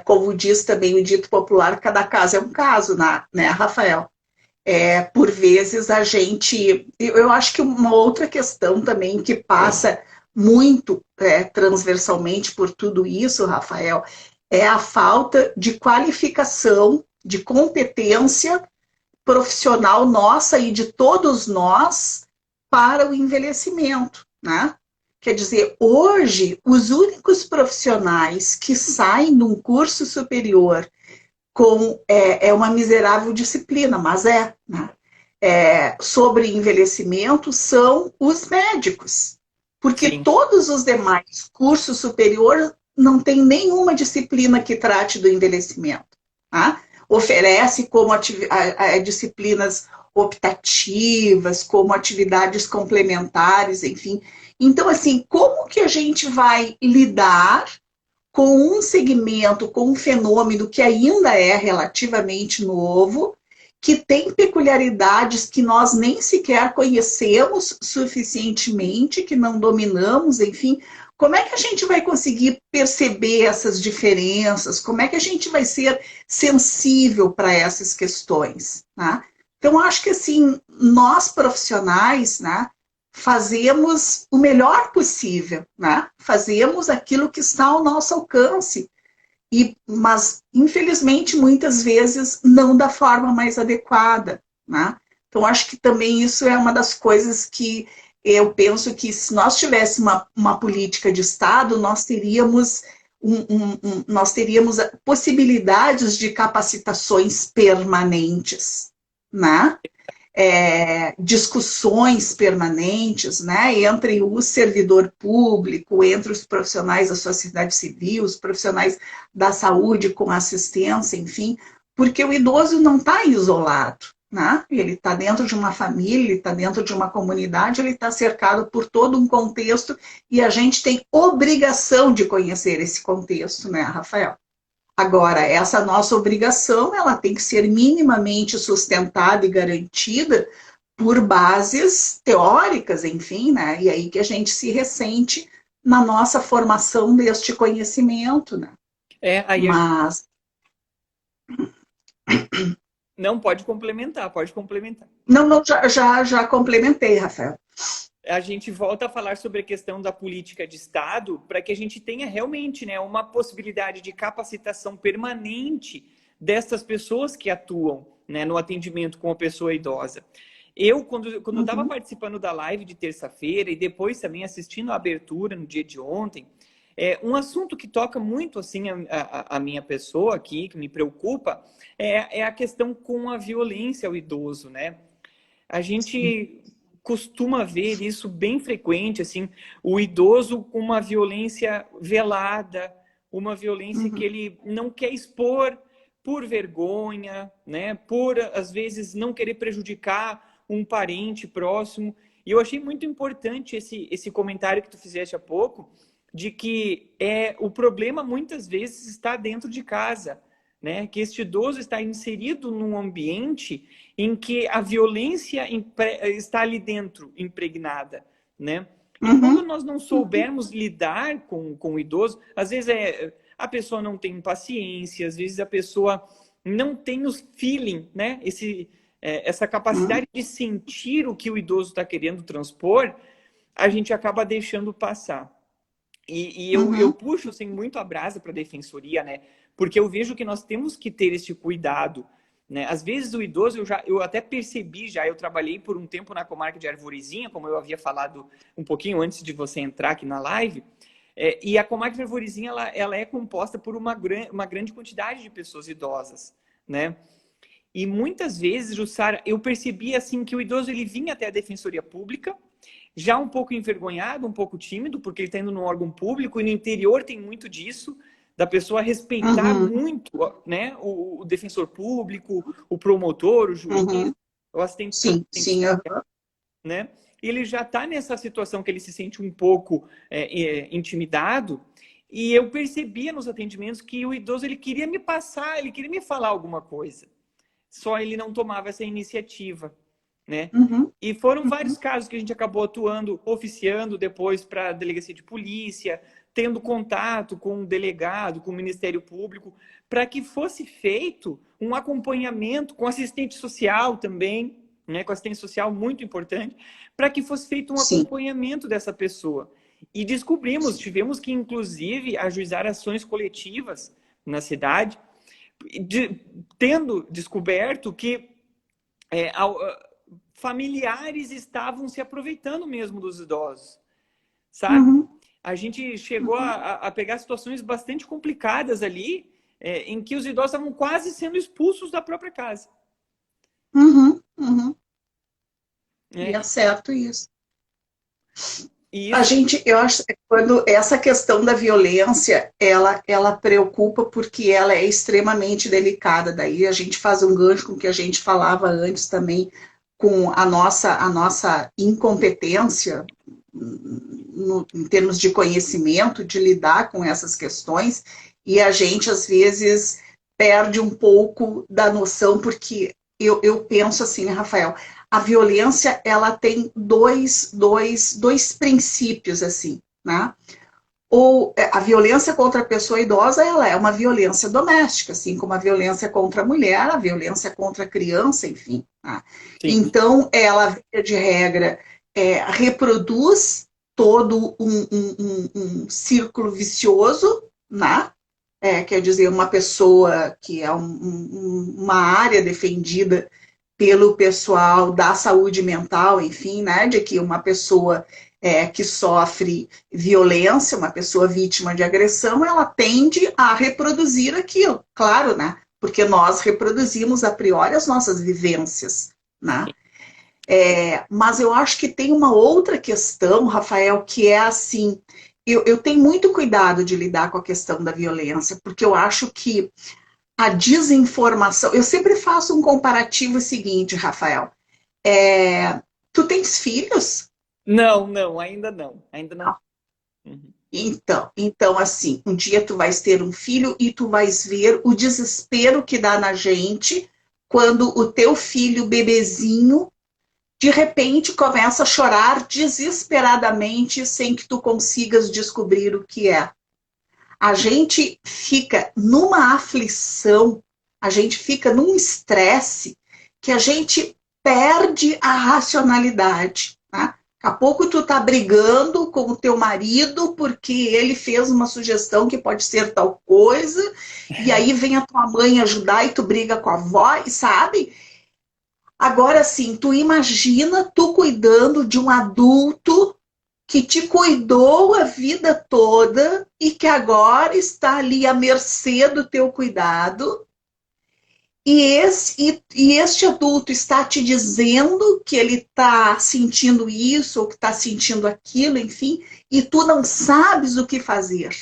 como diz também o dito popular, cada caso é um caso, né, Rafael? Por vezes a gente. Eu acho que uma outra questão também que passa muito transversalmente por tudo isso, Rafael, é a falta de qualificação, de competência profissional nossa e de todos nós para o envelhecimento, né? Quer dizer, hoje, os únicos profissionais que saem de um curso superior com uma miserável disciplina, mas né? Sobre envelhecimento são os médicos, porque Sim, todos os demais cursos superiores não têm nenhuma disciplina que trate do envelhecimento. Tá? Oferece como disciplinas optativas, como atividades complementares, enfim. Então, assim, como que a gente vai lidar com um segmento, com um fenômeno que ainda é relativamente novo, que tem peculiaridades que nós nem sequer conhecemos suficientemente, que não dominamos, enfim. Como é que a gente vai conseguir perceber essas diferenças? Como é que a gente vai ser sensível para essas questões? Né? Então, acho que assim, nós profissionais, né, fazemos o melhor possível, né? Fazemos aquilo que está ao nosso alcance, mas infelizmente muitas vezes não da forma mais adequada, né? Então acho que também isso é uma das coisas que eu penso que se nós tivéssemos uma política de Estado, nós teríamos nós teríamos possibilidades de capacitações permanentes, né? Discussões permanentes, né, entre o servidor público, entre os profissionais da sociedade civil, os profissionais da saúde com assistência, enfim, porque o idoso não está isolado, né? Ele está dentro de uma família, ele está dentro de uma comunidade, ele está cercado por todo um contexto e a gente tem obrigação de conhecer esse contexto, né, Rafael? Agora, essa nossa obrigação, ela tem que ser minimamente sustentada e garantida por bases teóricas, enfim, né? E aí que a gente se ressente na nossa formação deste conhecimento, né? aí a gente Mas, não pode complementar, pode complementar. não, já complementei, Rafael. A gente volta a falar sobre a questão da política de Estado para que a gente tenha realmente, né, uma possibilidade de capacitação permanente dessas pessoas que atuam, né, no atendimento com a pessoa idosa. Quando eu estava participando da live de terça-feira e depois também assistindo a abertura no dia de ontem, um assunto que toca muito assim a minha pessoa aqui, que me preocupa, é a questão com a violência ao idoso, né? A gente costuma ver isso bem frequente, assim, o idoso com uma violência velada, uma violência que ele não quer expor por vergonha, né? Por, às vezes, não querer prejudicar um parente próximo. E eu achei muito importante esse comentário que tu fizeste há pouco, de que o problema muitas vezes está dentro de casa, né? Que este idoso está inserido num ambiente em que a violência está ali dentro, impregnada, né? E quando nós não soubermos lidar com o idoso, às vezes a pessoa não tem paciência, às vezes a pessoa não tem os feeling, né? Essa capacidade de sentir o que o idoso está querendo transpor, a gente acaba deixando passar. E eu puxo assim, muito a brasa para a defensoria, né? Porque eu vejo que nós temos que ter esse cuidado, né? Às vezes o idoso, eu até percebi já, eu trabalhei por um tempo na comarca de Arvorezinha, como eu havia falado um pouquinho antes de você entrar aqui na live, E a comarca de Arvorezinha, ela é composta por uma grande quantidade de pessoas idosas, né? E muitas vezes, Jussara, eu percebi assim que o idoso ele vinha até a Defensoria Pública, já um pouco envergonhado, um pouco tímido, porque ele está indo num órgão público, e no interior tem muito disso, da pessoa respeitar muito, né, o defensor público, o promotor, o juiz, o assistente Sim, social, né? E ele já está nessa situação que ele se sente um pouco intimidado, e eu percebia nos atendimentos que o idoso ele queria me passar, ele queria me falar alguma coisa, só ele não tomava essa iniciativa, né? E foram vários casos que a gente acabou atuando, oficiando depois para a delegacia de polícia, tendo contato com o delegado, com o Ministério Público, para que fosse feito um acompanhamento com assistente social também, né, com assistente social muito importante, para que fosse feito um acompanhamento dessa pessoa. E descobrimos, tivemos que inclusive ajuizar ações coletivas na cidade, tendo descoberto que familiares estavam se aproveitando mesmo dos idosos, sabe? A gente chegou a pegar situações bastante complicadas ali, em que os idosos estavam quase sendo expulsos da própria casa. E é certo isso. Isso. A gente, eu acho que quando essa questão da violência, ela preocupa porque ela é extremamente delicada. Daí a gente faz um gancho com o que a gente falava antes também, com a nossa incompetência em termos de conhecimento, de lidar com essas questões, e a gente, às vezes, perde um pouco da noção, porque eu penso assim, Rafael, a violência, ela tem dois princípios, assim, né? Ou a violência contra a pessoa idosa, ela é uma violência doméstica, assim como a violência contra a mulher, a violência contra a criança, enfim. Né? Então, ela, de regra, reproduz todo um círculo vicioso, né? Quer dizer, uma pessoa que é uma área defendida pelo pessoal da saúde mental, enfim, né, de que uma pessoa que sofre violência, uma pessoa vítima de agressão, ela tende a reproduzir aquilo, claro, né, porque nós reproduzimos a priori as nossas vivências, né. Mas eu acho que tem uma outra questão, Rafael, que é assim, eu tenho muito cuidado de lidar com a questão da violência, porque eu acho que a desinformação... Eu sempre faço um comparativo seguinte, Rafael. Tu tens filhos? Não, ainda não. Ainda não. Então, assim, um dia tu vais ter um filho e tu vais ver o desespero que dá na gente quando o teu filho, bebezinho, de repente começa a chorar desesperadamente sem que tu consigas descobrir o que é. A gente fica numa aflição, a gente fica num estresse que a gente perde a racionalidade. Né? Daqui a pouco tu tá brigando com o teu marido porque ele fez uma sugestão que pode ser tal coisa, e aí vem a tua mãe ajudar e tu briga com a avó, e sabe? Agora sim, tu imagina tu cuidando de um adulto que te cuidou a vida toda e que agora está ali à mercê do teu cuidado, e este adulto está te dizendo que ele está sentindo isso ou que está sentindo aquilo, enfim, e tu não sabes o que fazer,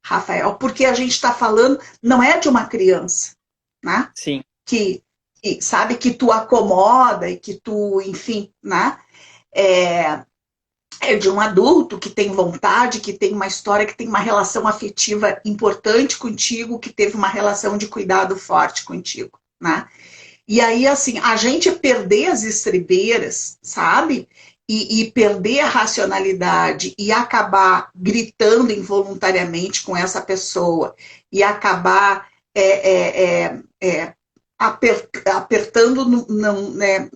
Rafael, porque a gente está falando, não é de uma criança, né? Sim. Que sabe que tu acomoda e que tu, enfim, né? É de um adulto que tem vontade, que tem uma história, que tem uma relação afetiva importante contigo, que teve uma relação de cuidado forte contigo, né? E aí, assim, a gente perder as estribeiras, sabe? E perder a racionalidade e acabar gritando involuntariamente com essa pessoa e acabar apertando, né,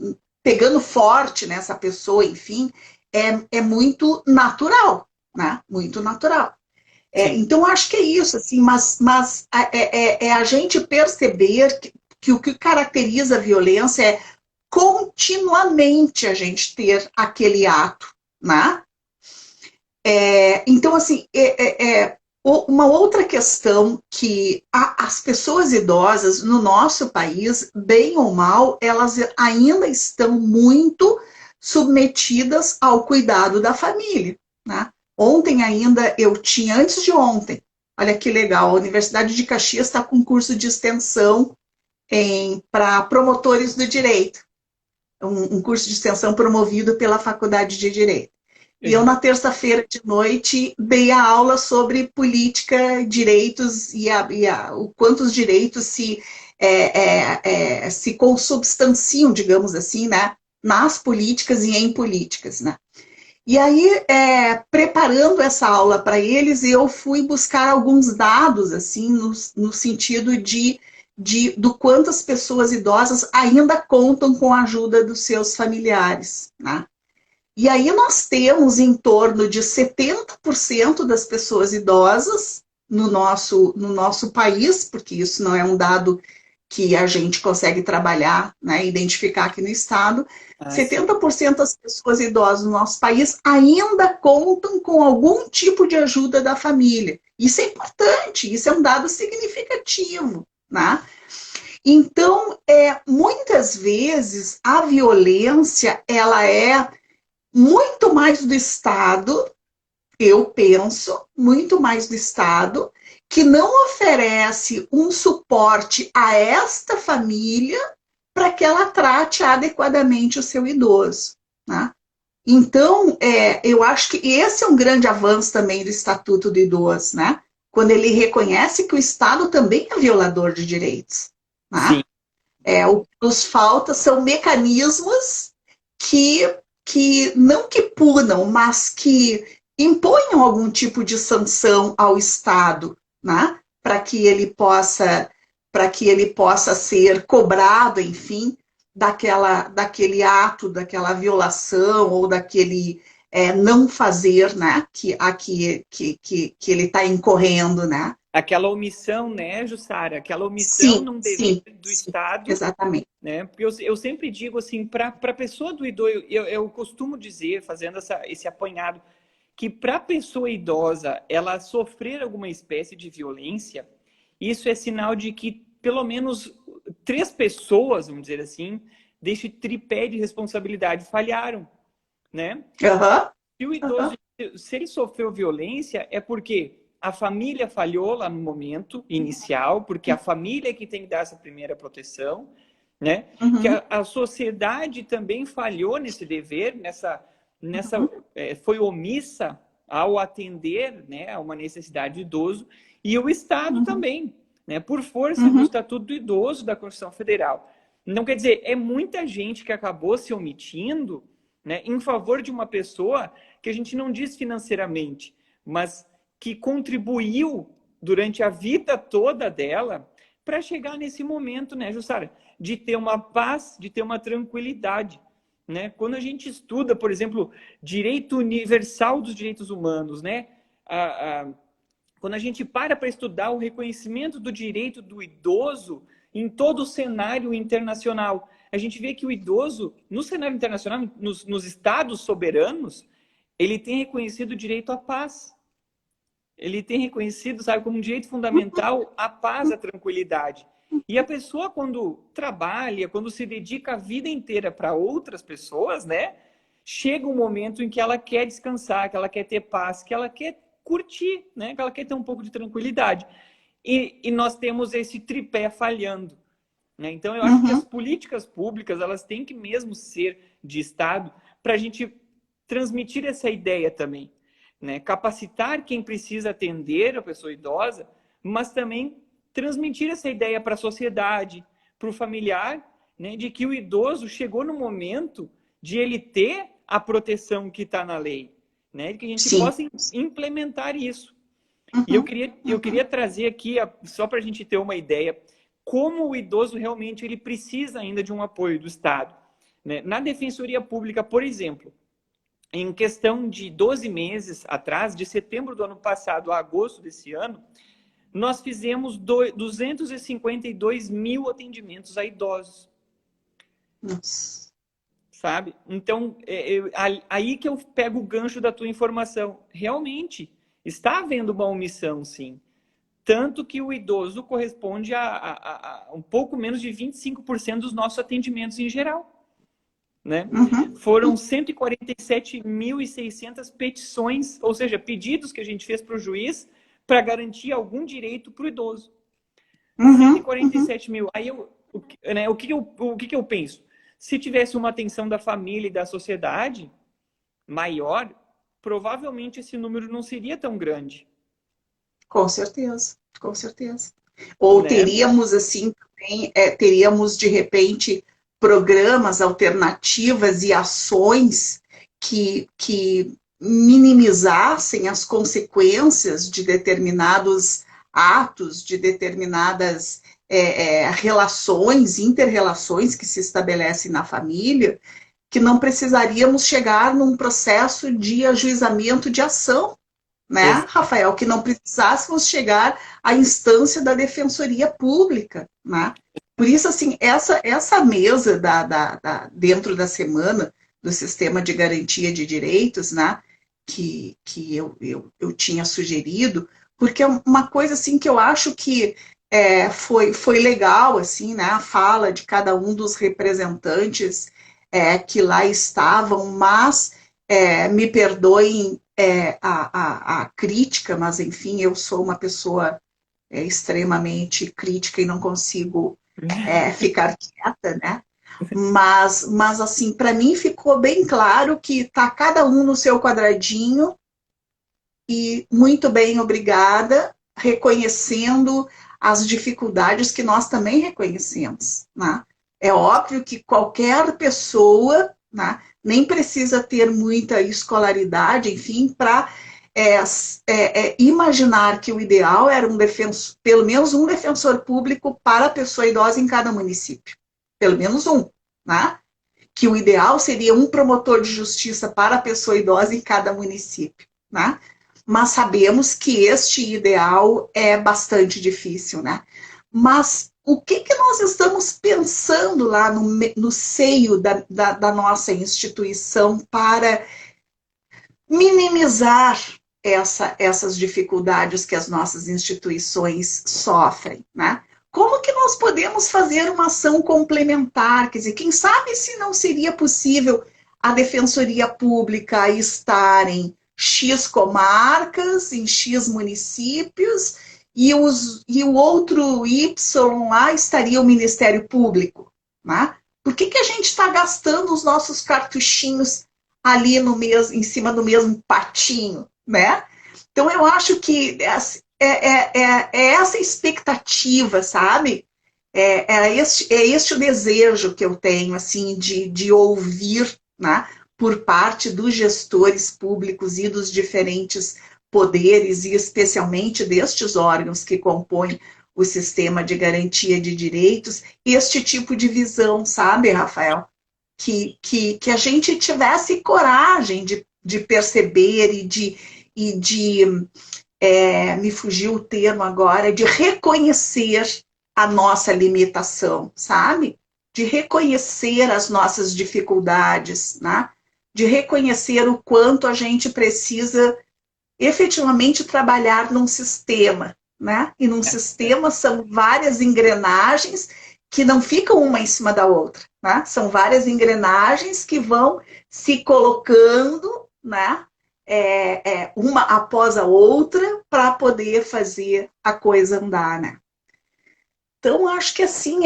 pegando forte nessa pessoa, enfim, é muito natural, né? Muito natural. Então, acho que é isso, assim, mas a gente perceber que o que caracteriza a violência é continuamente a gente ter aquele ato, né? Então, assim, uma outra questão que as pessoas idosas no nosso país, bem ou mal, elas ainda estão muito submetidas ao cuidado da família, né? Ontem ainda eu tinha, antes de ontem, olha que legal, a Universidade de Caxias está com um curso de extensão para promotores do direito, um curso de extensão promovido pela Faculdade de Direito. E eu, na terça-feira de noite, dei a aula sobre política, direitos o quanto os direitos se consubstanciam, digamos assim, né, nas políticas e em políticas, né? E aí, preparando essa aula para eles, eu fui buscar alguns dados, assim, no sentido do quanto as pessoas idosas ainda contam com a ajuda dos seus familiares, né? E aí nós temos em torno de 70% das pessoas idosas no nosso país, porque isso não é um dado que a gente consegue trabalhar, né, identificar aqui no estado, 70% das pessoas idosas no nosso país ainda contam com algum tipo de ajuda da família. Isso é importante, isso é um dado significativo, né? Então, muitas vezes a violência, ela é muito mais do Estado, eu penso, muito mais do Estado, que não oferece um suporte a esta família para que ela trate adequadamente o seu idoso, né? Então, eu acho que esse é um grande avanço também do Estatuto do Idoso, né? Quando ele reconhece que o Estado também é violador de direitos, né? O que nos falta são mecanismos que não que punam, mas que imponham algum tipo de sanção ao Estado, né? Para que ele possa ser cobrado, enfim, daquele ato, daquela violação ou daquele não fazer, né? Que ele está incorrendo, né? Aquela omissão, né, Jussara? Aquela omissão Sim, num dever sim, do sim, Estado, exatamente. né? Porque eu sempre digo assim, para a pessoa do idoso, eu costumo dizer, fazendo esse apanhado, que para a pessoa idosa ela sofrer alguma espécie de violência, isso é sinal de que pelo menos 3 pessoas, vamos dizer assim, deste tripé de responsabilidade falharam, né? Uhum, Se o idoso, se ele sofreu violência, é porque a família falhou lá no momento inicial, porque a família é que tem que dar essa primeira proteção, né? Que uhum, a sociedade também falhou nesse dever, foi omissa ao atender, né, a uma necessidade do idoso, e o Estado uhum, também, né, por força do uhum, Estatuto do Idoso da Constituição Federal. Então, quer dizer, é muita gente que acabou se omitindo, né, em favor de uma pessoa que a gente não diz financeiramente, mas que contribuiu durante a vida toda dela para chegar nesse momento, né, Jussara, de ter uma paz, de ter uma tranquilidade, né? Quando a gente estuda, por exemplo, direito universal dos direitos humanos, né? Quando a gente para estudar o reconhecimento do direito do idoso em todo o cenário internacional, a gente vê que o idoso, no cenário internacional, nos estados soberanos, ele tem reconhecido o direito à paz. Ele tem reconhecido, sabe, como um direito fundamental a paz, a tranquilidade. E a pessoa, quando trabalha, quando se dedica a vida inteira para outras pessoas, né? Chega um momento em que ela quer descansar, que ela quer ter paz, que ela quer curtir, né? Que ela quer ter um pouco de tranquilidade. E nós temos esse tripé falhando, né? Então, eu acho que as uhum, políticas públicas, elas têm que mesmo ser de Estado para a gente transmitir essa ideia também, né? Capacitar quem precisa atender a pessoa idosa, mas também transmitir essa ideia para a sociedade, para o familiar, né? De que o idoso chegou no momento de ele ter a proteção que está na lei, né? De que a gente sim, possa implementar isso. E uhum, eu uhum, queria trazer aqui, só para a gente ter uma ideia, como o idoso realmente ele precisa ainda de um apoio do Estado, né? Na Defensoria Pública, por exemplo, em questão de 12 meses atrás, de setembro do ano passado a agosto desse ano, nós fizemos 252 mil atendimentos a idosos. nossa, sabe? Então, aí que eu pego o gancho da tua informação. Realmente, está havendo uma omissão, sim. Tanto que o idoso corresponde a um pouco menos de 25% dos nossos atendimentos em geral, né? Uhum, Foram 147.600 petições, ou seja, pedidos que a gente fez para o juiz para garantir algum direito para o idoso. uhum, uhum. 147 mil. Aí né, o que eu penso? Se tivesse uma atenção da família e da sociedade maior, provavelmente esse número não seria tão grande, Com certeza, com certeza. Ou né? teríamos, assim, também, teríamos, de repente, programas, alternativas e ações que minimizassem as consequências de determinados atos, de determinadas relações, inter-relações que se estabelecem na família, que não precisaríamos chegar num processo de ajuizamento de ação, né, Rafael, que não precisássemos chegar à instância da defensoria pública, né? Por isso, assim, essa mesa dentro da semana do sistema de garantia de direitos, né, que eu tinha sugerido, porque é uma coisa, assim, que eu acho que foi legal, assim, né, a fala de cada um dos representantes que lá estavam, mas me perdoem a crítica, mas enfim, eu sou uma pessoa extremamente crítica e não consigo ficar quieta, né? Mas assim, para mim ficou bem claro que está cada um no seu quadradinho e muito bem, obrigada, reconhecendo as dificuldades que nós também reconhecemos, né? É óbvio que qualquer pessoa, né, nem precisa ter muita escolaridade, enfim, para imaginar que o ideal era um defensor, pelo menos um defensor público para a pessoa idosa em cada município. Pelo menos um, né? Que o ideal seria um promotor de justiça para a pessoa idosa em cada município, né? Mas sabemos que este ideal é bastante difícil, né? Mas o que nós estamos pensando lá no seio da nossa instituição para minimizar essas dificuldades que as nossas instituições sofrem, né? Como que nós podemos fazer uma ação complementar? Quer dizer, quem sabe se não seria possível a Defensoria Pública estar em X comarcas, em X municípios, e o outro Y lá estaria o Ministério Público, né? Por que a gente está gastando os nossos cartuchinhos ali no mesmo, em cima do mesmo patinho, né? Então eu acho que essa expectativa, sabe? Este o desejo que eu tenho, assim, de ouvir, né, por parte dos gestores públicos e dos diferentes poderes, e especialmente destes órgãos que compõem o sistema de garantia de direitos, este tipo de visão, sabe, Rafael? Que a gente tivesse coragem de perceber me fugiu o termo agora, de reconhecer a nossa limitação, sabe? De reconhecer as nossas dificuldades, né? De reconhecer o quanto a gente precisa efetivamente trabalhar num sistema, né? E num sistema são várias engrenagens que não ficam uma em cima da outra, né? São várias engrenagens que vão se colocando, né? Uma após a outra para poder fazer a coisa andar, né? Então, acho que assim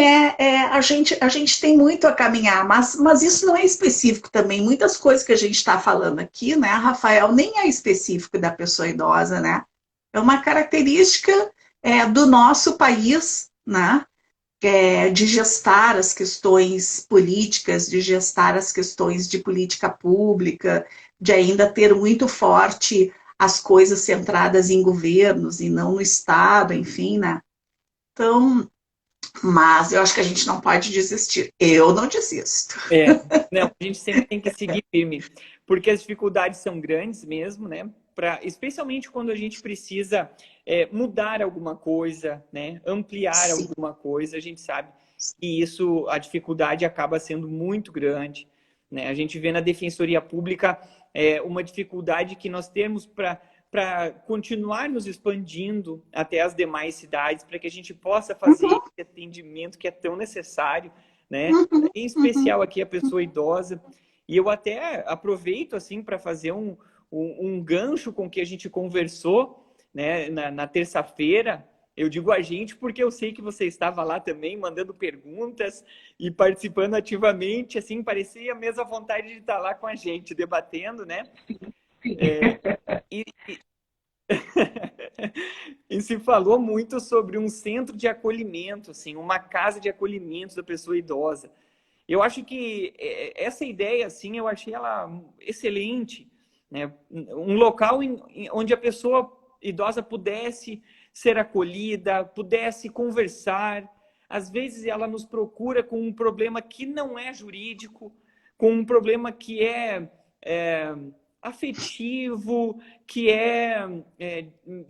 a gente tem muito a caminhar, mas isso não é específico também. Muitas coisas que a gente está falando aqui, né, Rafael, nem é específico da pessoa idosa, né? É uma característica do nosso país, né? De gestar as questões políticas, de gestar as questões de política pública, de ainda ter muito forte as coisas centradas em governos e não no Estado, enfim, né? Então, mas eu acho que a gente não pode desistir. Eu não desisto. Não, a gente sempre tem que seguir firme, porque as dificuldades são grandes mesmo, né? Especialmente quando a gente precisa mudar alguma coisa, né? Ampliar Sim. alguma coisa, a gente sabe que isso, a dificuldade acaba sendo muito grande, né? A gente vê na Defensoria Pública uma dificuldade que nós temos para continuar nos expandindo até as demais cidades, para que a gente possa fazer esse atendimento que é tão necessário, né? Em especial aqui a pessoa idosa. E eu até aproveito assim para fazer um gancho com o que a gente conversou, né, na terça-feira. Eu digo a gente porque eu sei que você estava lá também, mandando perguntas e participando ativamente, assim, parecia a mesma vontade de estar lá com a gente, debatendo, né? E e se falou muito sobre um centro de acolhimento, assim, uma casa de acolhimento da pessoa idosa. Eu acho que essa ideia, assim, eu achei ela excelente, né? Um local onde a pessoa idosa pudesse ser acolhida, pudesse conversar. Às vezes ela nos procura com um problema que não é jurídico, com um problema que é afetivo, que é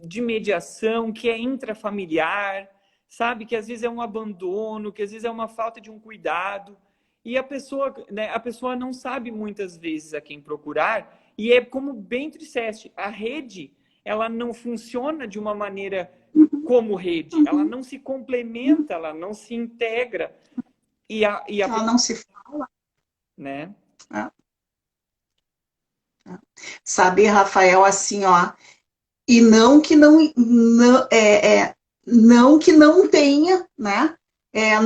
de mediação, que é intrafamiliar, sabe? Que às vezes é um abandono, que às vezes é uma falta de um cuidado. E a pessoa, né, a pessoa não sabe muitas vezes a quem procurar. E é como bem tu disseste, a rede, ela não funciona de uma maneira como rede. Ela não se complementa, ela não se integra. Ela não se fala. Né? Sabe, Rafael, assim, ó, e não que não tenha, né,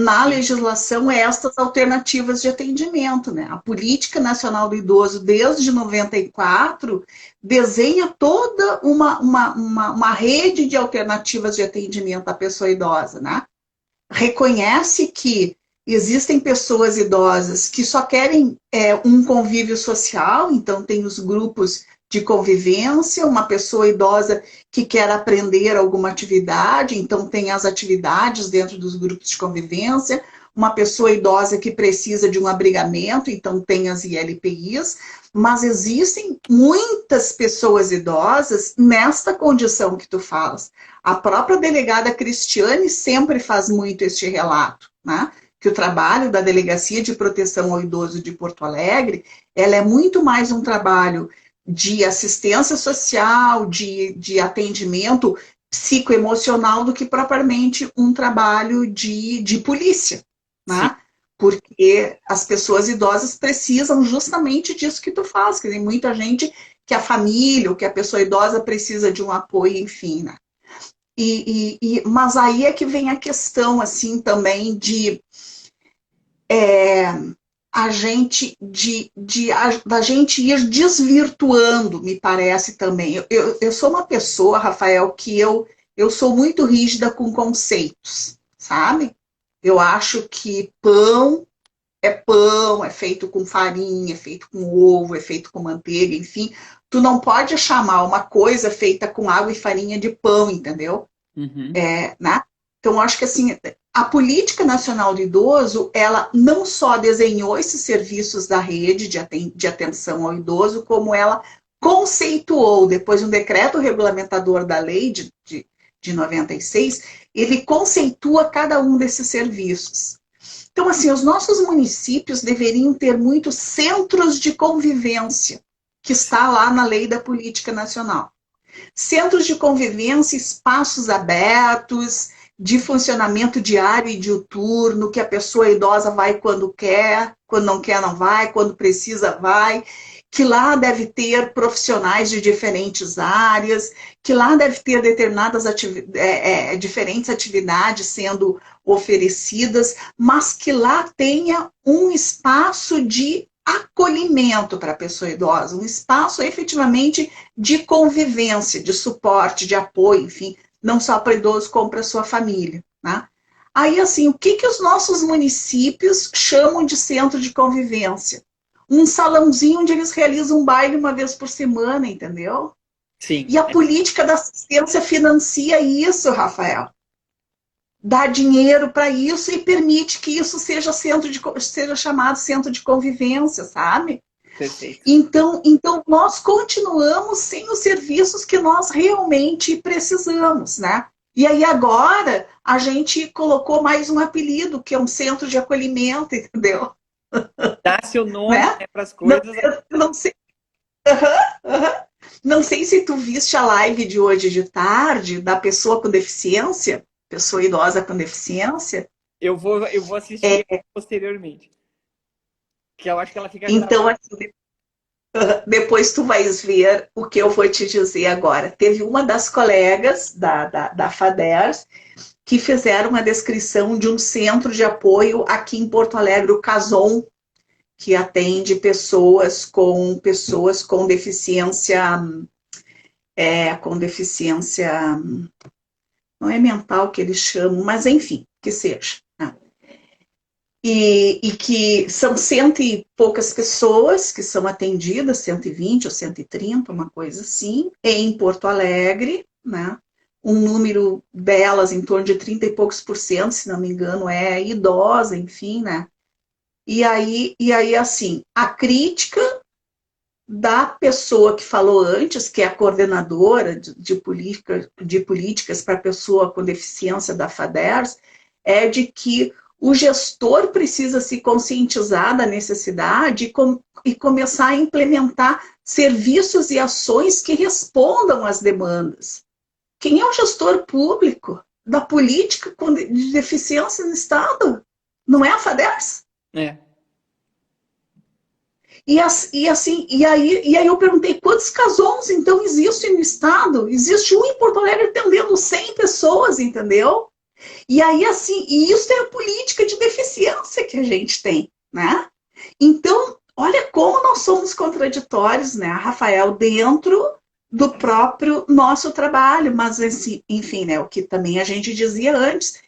na legislação estas alternativas de atendimento, né? A Política Nacional do Idoso, desde 94, desenha toda uma rede de alternativas de atendimento à pessoa idosa, né? Reconhece que existem pessoas idosas que só querem um convívio social, então tem os grupos de convivência, uma pessoa idosa que quer aprender alguma atividade, então tem as atividades dentro dos grupos de convivência, uma pessoa idosa que precisa de um abrigamento, então tem as ILPIs, mas existem muitas pessoas idosas nesta condição que tu falas. A própria delegada Cristiane sempre faz muito este relato, né? Que o trabalho da Delegacia de Proteção ao Idoso de Porto Alegre, ela é muito mais um trabalho de assistência social, de atendimento psicoemocional do que propriamente um trabalho de polícia, né? Porque as pessoas idosas precisam justamente disso que tu faz, que tem muita gente que a família ou que a pessoa idosa precisa de um apoio, enfim, né? Mas aí é que vem a questão, assim, também da gente ir desvirtuando, me parece também. Eu sou uma pessoa, Rafael, que eu sou muito rígida com conceitos, sabe? Eu acho que pão, é feito com farinha, é feito com ovo, é feito com manteiga, enfim. Tu não pode chamar uma coisa feita com água e farinha de pão, entendeu? Né? Então, eu acho que assim, a Política Nacional do Idoso, ela não só desenhou esses serviços da rede de atenção ao idoso, como ela conceituou, depois um decreto regulamentador da lei de 96, ele conceitua cada um desses serviços. Então, assim, os nossos municípios deveriam ter muitos centros de convivência, que está lá na lei da Política Nacional. Centros de convivência, espaços abertos, de funcionamento diário e diuturno, que a pessoa idosa vai quando não quer não vai, quando precisa vai, que lá deve ter profissionais de diferentes áreas, que lá deve ter determinadas diferentes atividades sendo oferecidas, mas que lá tenha um espaço de acolhimento para a pessoa idosa, um espaço efetivamente de convivência, de suporte, de apoio, enfim, não só para idoso, como para a sua família, né? Aí, assim, o que os nossos municípios chamam de centro de convivência? Um salãozinho onde eles realizam um baile uma vez por semana, entendeu? Sim. E a política da assistência financia isso, Rafael. Dá dinheiro para isso e permite que isso seja chamado centro de convivência, sabe? Perfeito. Então, nós continuamos sem os serviços que nós realmente precisamos, né? E aí agora a gente colocou mais um apelido, que é um centro de acolhimento, entendeu? Dá seu nome, né? né, para as Não, coisas. eu não sei. Aham. Não sei se tu viste a live de hoje de tarde da pessoa com deficiência, pessoa idosa com deficiência. Eu vou assistir É, posteriormente, que eu acho que ela fica então, gravada. assim, depois tu vais ver o que eu vou te dizer agora. Teve uma das colegas da FADERS que fizeram uma descrição de um centro de apoio aqui em Porto Alegre, o Cason, que atende pessoas com deficiência, com deficiência, não é mental que eles chamam, mas enfim, que seja. Né? E que são cento e poucas pessoas que são atendidas, 120 ou 130, uma coisa assim, em Porto Alegre, né? Um número delas, em torno de 30 e poucos por cento, se não me engano, é idosa, enfim, né? E aí, assim, a crítica da pessoa que falou antes, que é a coordenadora de políticas para pessoa com deficiência da FADERS, é de que o gestor precisa se conscientizar da necessidade e começar a implementar serviços e ações que respondam às demandas. Quem é o gestor público da política de deficiência no Estado? Não é a FADERS? É. E aí eu perguntei quantos casons então existem no estado? Existe um em Porto Alegre atendendo 100 pessoas, entendeu? E aí assim, e isso é a política de deficiência que a gente tem, né? Então, olha como nós somos contraditórios, né, Rafael, dentro do próprio nosso trabalho, mas assim, enfim, né, o que também a gente dizia antes,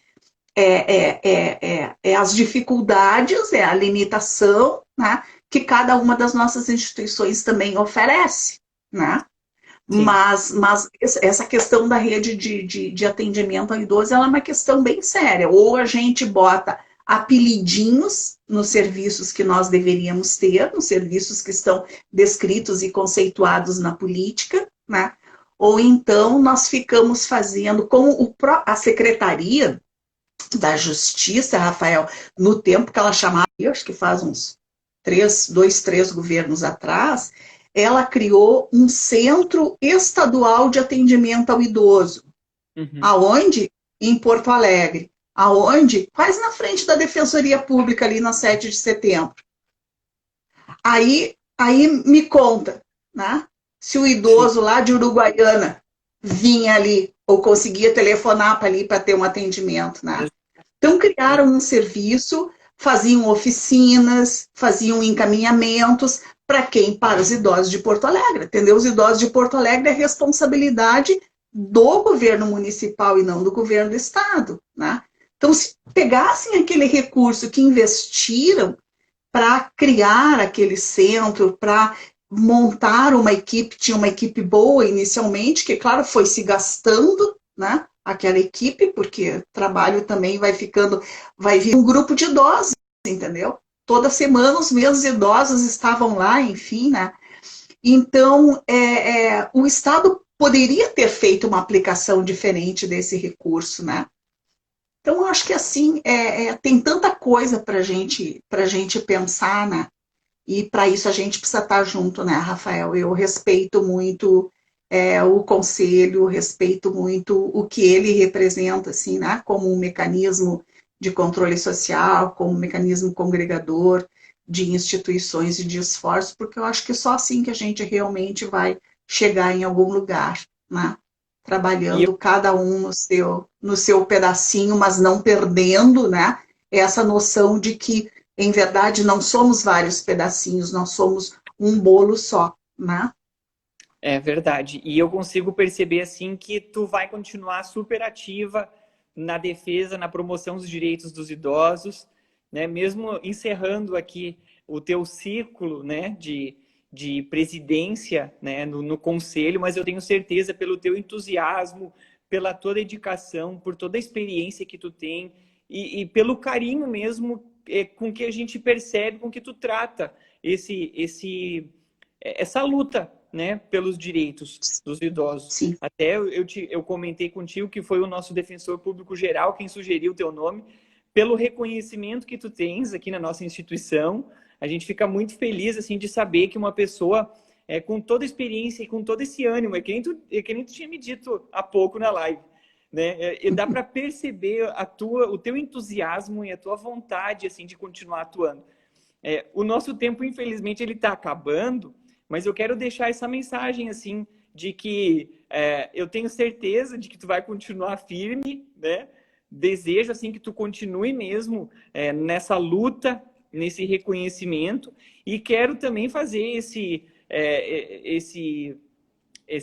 é as dificuldades, é a limitação, né, que cada uma das nossas instituições também oferece, né? Sim. Mas essa questão da rede de atendimento ao idoso ela é uma questão bem séria. Ou a gente bota apelidinhos nos serviços que nós deveríamos ter, nos serviços que estão descritos e conceituados na política, né? Ou então nós ficamos fazendo, como a secretaria da Justiça, Rafael, no tempo que ela chamava, eu acho que faz uns 3 governos atrás, ela criou um centro estadual de atendimento ao idoso. Uhum. Aonde? Em Porto Alegre. Aonde? Quase na frente da Defensoria Pública, ali na 7 de setembro. Aí me conta, né? Se o Sim. idoso lá de Uruguaiana vinha ali, ou conseguia telefonar para ali para ter um atendimento, né? Então, criaram um serviço, faziam oficinas, faziam encaminhamentos para quem? Para os idosos de Porto Alegre. Entendeu? Os idosos de Porto Alegre é responsabilidade do governo municipal e não do governo do estado. Né? Então, se pegassem aquele recurso que investiram para criar aquele centro, para montar uma equipe, tinha uma equipe boa inicialmente, que, claro, foi se gastando, né? Aquela equipe, porque trabalho também vai vir um grupo de idosos, entendeu? Toda semana os mesmos idosos estavam lá, enfim, né? Então, o Estado poderia ter feito uma aplicação diferente desse recurso, né? Então, eu acho que assim, tem tanta coisa para gente pensar, né? E para isso a gente precisa estar junto, né, Rafael? Eu respeito muito o conselho, respeito muito o que ele representa, assim, né, como um mecanismo de controle social, como um mecanismo congregador de instituições e de esforço, porque eu acho que só assim que a gente realmente vai chegar em algum lugar, né? E eu, Trabalhando cada um no seu pedacinho, mas não perdendo, né, essa noção de que em verdade, não somos vários pedacinhos, nós somos um bolo só, né? é verdade. E eu consigo perceber assim que tu vai continuar super ativa na defesa, na promoção dos direitos dos idosos, né? Mesmo encerrando aqui o teu círculo, né, de presidência, né, no conselho, mas eu tenho certeza pelo teu entusiasmo, pela tua dedicação, por toda a experiência que tu tem e pelo carinho mesmo com que a gente percebe, com que tu trata essa luta, né, pelos direitos dos idosos. Sim. Até eu comentei contigo que foi o nosso defensor público geral quem sugeriu o teu nome, pelo reconhecimento que tu tens aqui na nossa instituição. A gente fica muito feliz assim de saber que uma pessoa com toda a experiência e com todo esse ânimo, é que nem tu tinha me dito há pouco na live, né? E dá para perceber o teu entusiasmo e a tua vontade assim de continuar atuando. O nosso tempo, infelizmente, ele está acabando, mas eu quero deixar essa mensagem assim de que eu tenho certeza de que tu vai continuar firme, né? Desejo assim que tu continue mesmo nessa luta, nesse reconhecimento, e quero também fazer esse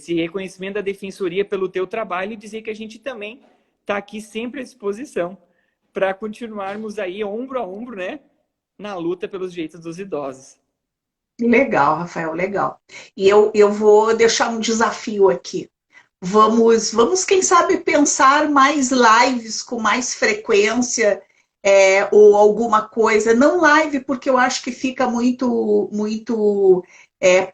reconhecimento da Defensoria pelo teu trabalho e dizer que a gente também está aqui sempre à disposição para continuarmos aí ombro a ombro, né, na luta pelos direitos dos idosos. Legal, Rafael, legal. E eu vou deixar um desafio aqui. Vamos, quem sabe, pensar mais lives com mais frequência, ou alguma coisa. Não live, porque eu acho que fica muito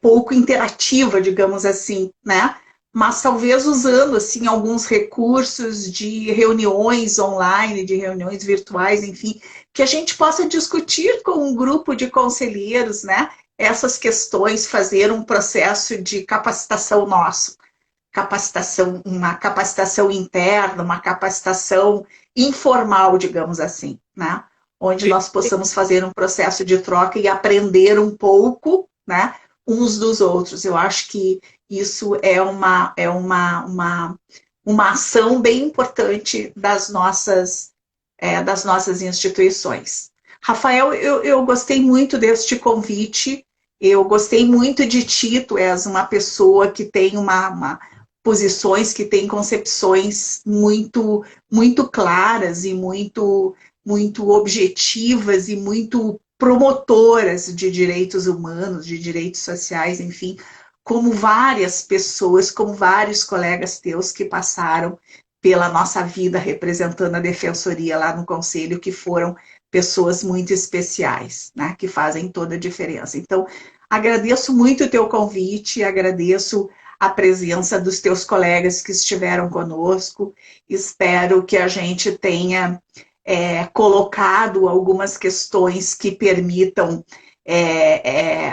pouco interativa, digamos assim, né? Mas talvez usando assim alguns recursos de reuniões online, de reuniões virtuais, enfim, que a gente possa discutir com um grupo de conselheiros, né? Essas questões, fazer um processo de capacitação nosso. Uma capacitação interna, uma capacitação informal, digamos assim, né? Onde nós possamos fazer um processo de troca e aprender um pouco, né, uns dos outros. Eu acho que isso é uma ação bem importante das nossas instituições. Rafael, eu gostei muito deste convite, eu gostei muito de ti, tu és uma pessoa que tem posições, que tem concepções muito claras e muito objetivas e muito promotoras de direitos humanos, de direitos sociais, enfim, como várias pessoas, como vários colegas teus que passaram pela nossa vida representando a Defensoria lá no Conselho, que foram pessoas muito especiais, né, que fazem toda a diferença. Então, agradeço muito o teu convite, agradeço a presença dos teus colegas que estiveram conosco. Espero que a gente tenha colocado algumas questões que permitam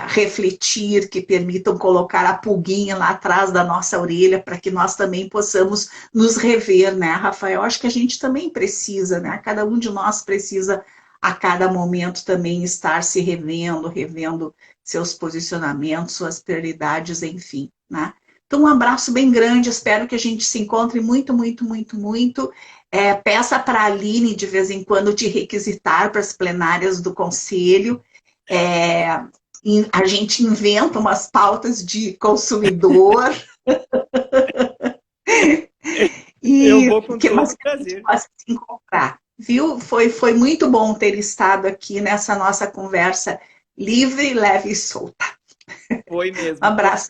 refletir, que permitam colocar a pulguinha lá atrás da nossa orelha, para que nós também possamos nos rever, né, Rafael? Acho que a gente também precisa, né? Cada um de nós precisa, a cada momento, também estar se revendo seus posicionamentos, suas prioridades, enfim, né? Então, um abraço bem grande, espero que a gente se encontre muito, muito, muito, muito. Peça para a Aline, de vez em quando, te requisitar para as plenárias do Conselho. A gente inventa umas pautas de consumidor. Eu vou com todo prazer. Possa se encontrar, viu? Foi muito bom ter estado aqui nessa nossa conversa livre, leve e solta. Foi mesmo. Um abraço.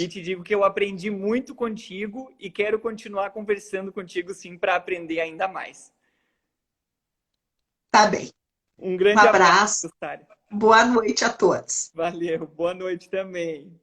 E te digo que eu aprendi muito contigo e quero continuar conversando contigo, sim, para aprender ainda mais. Tá bem. Um grande abraço. Boa noite a todos. Valeu. Boa noite também.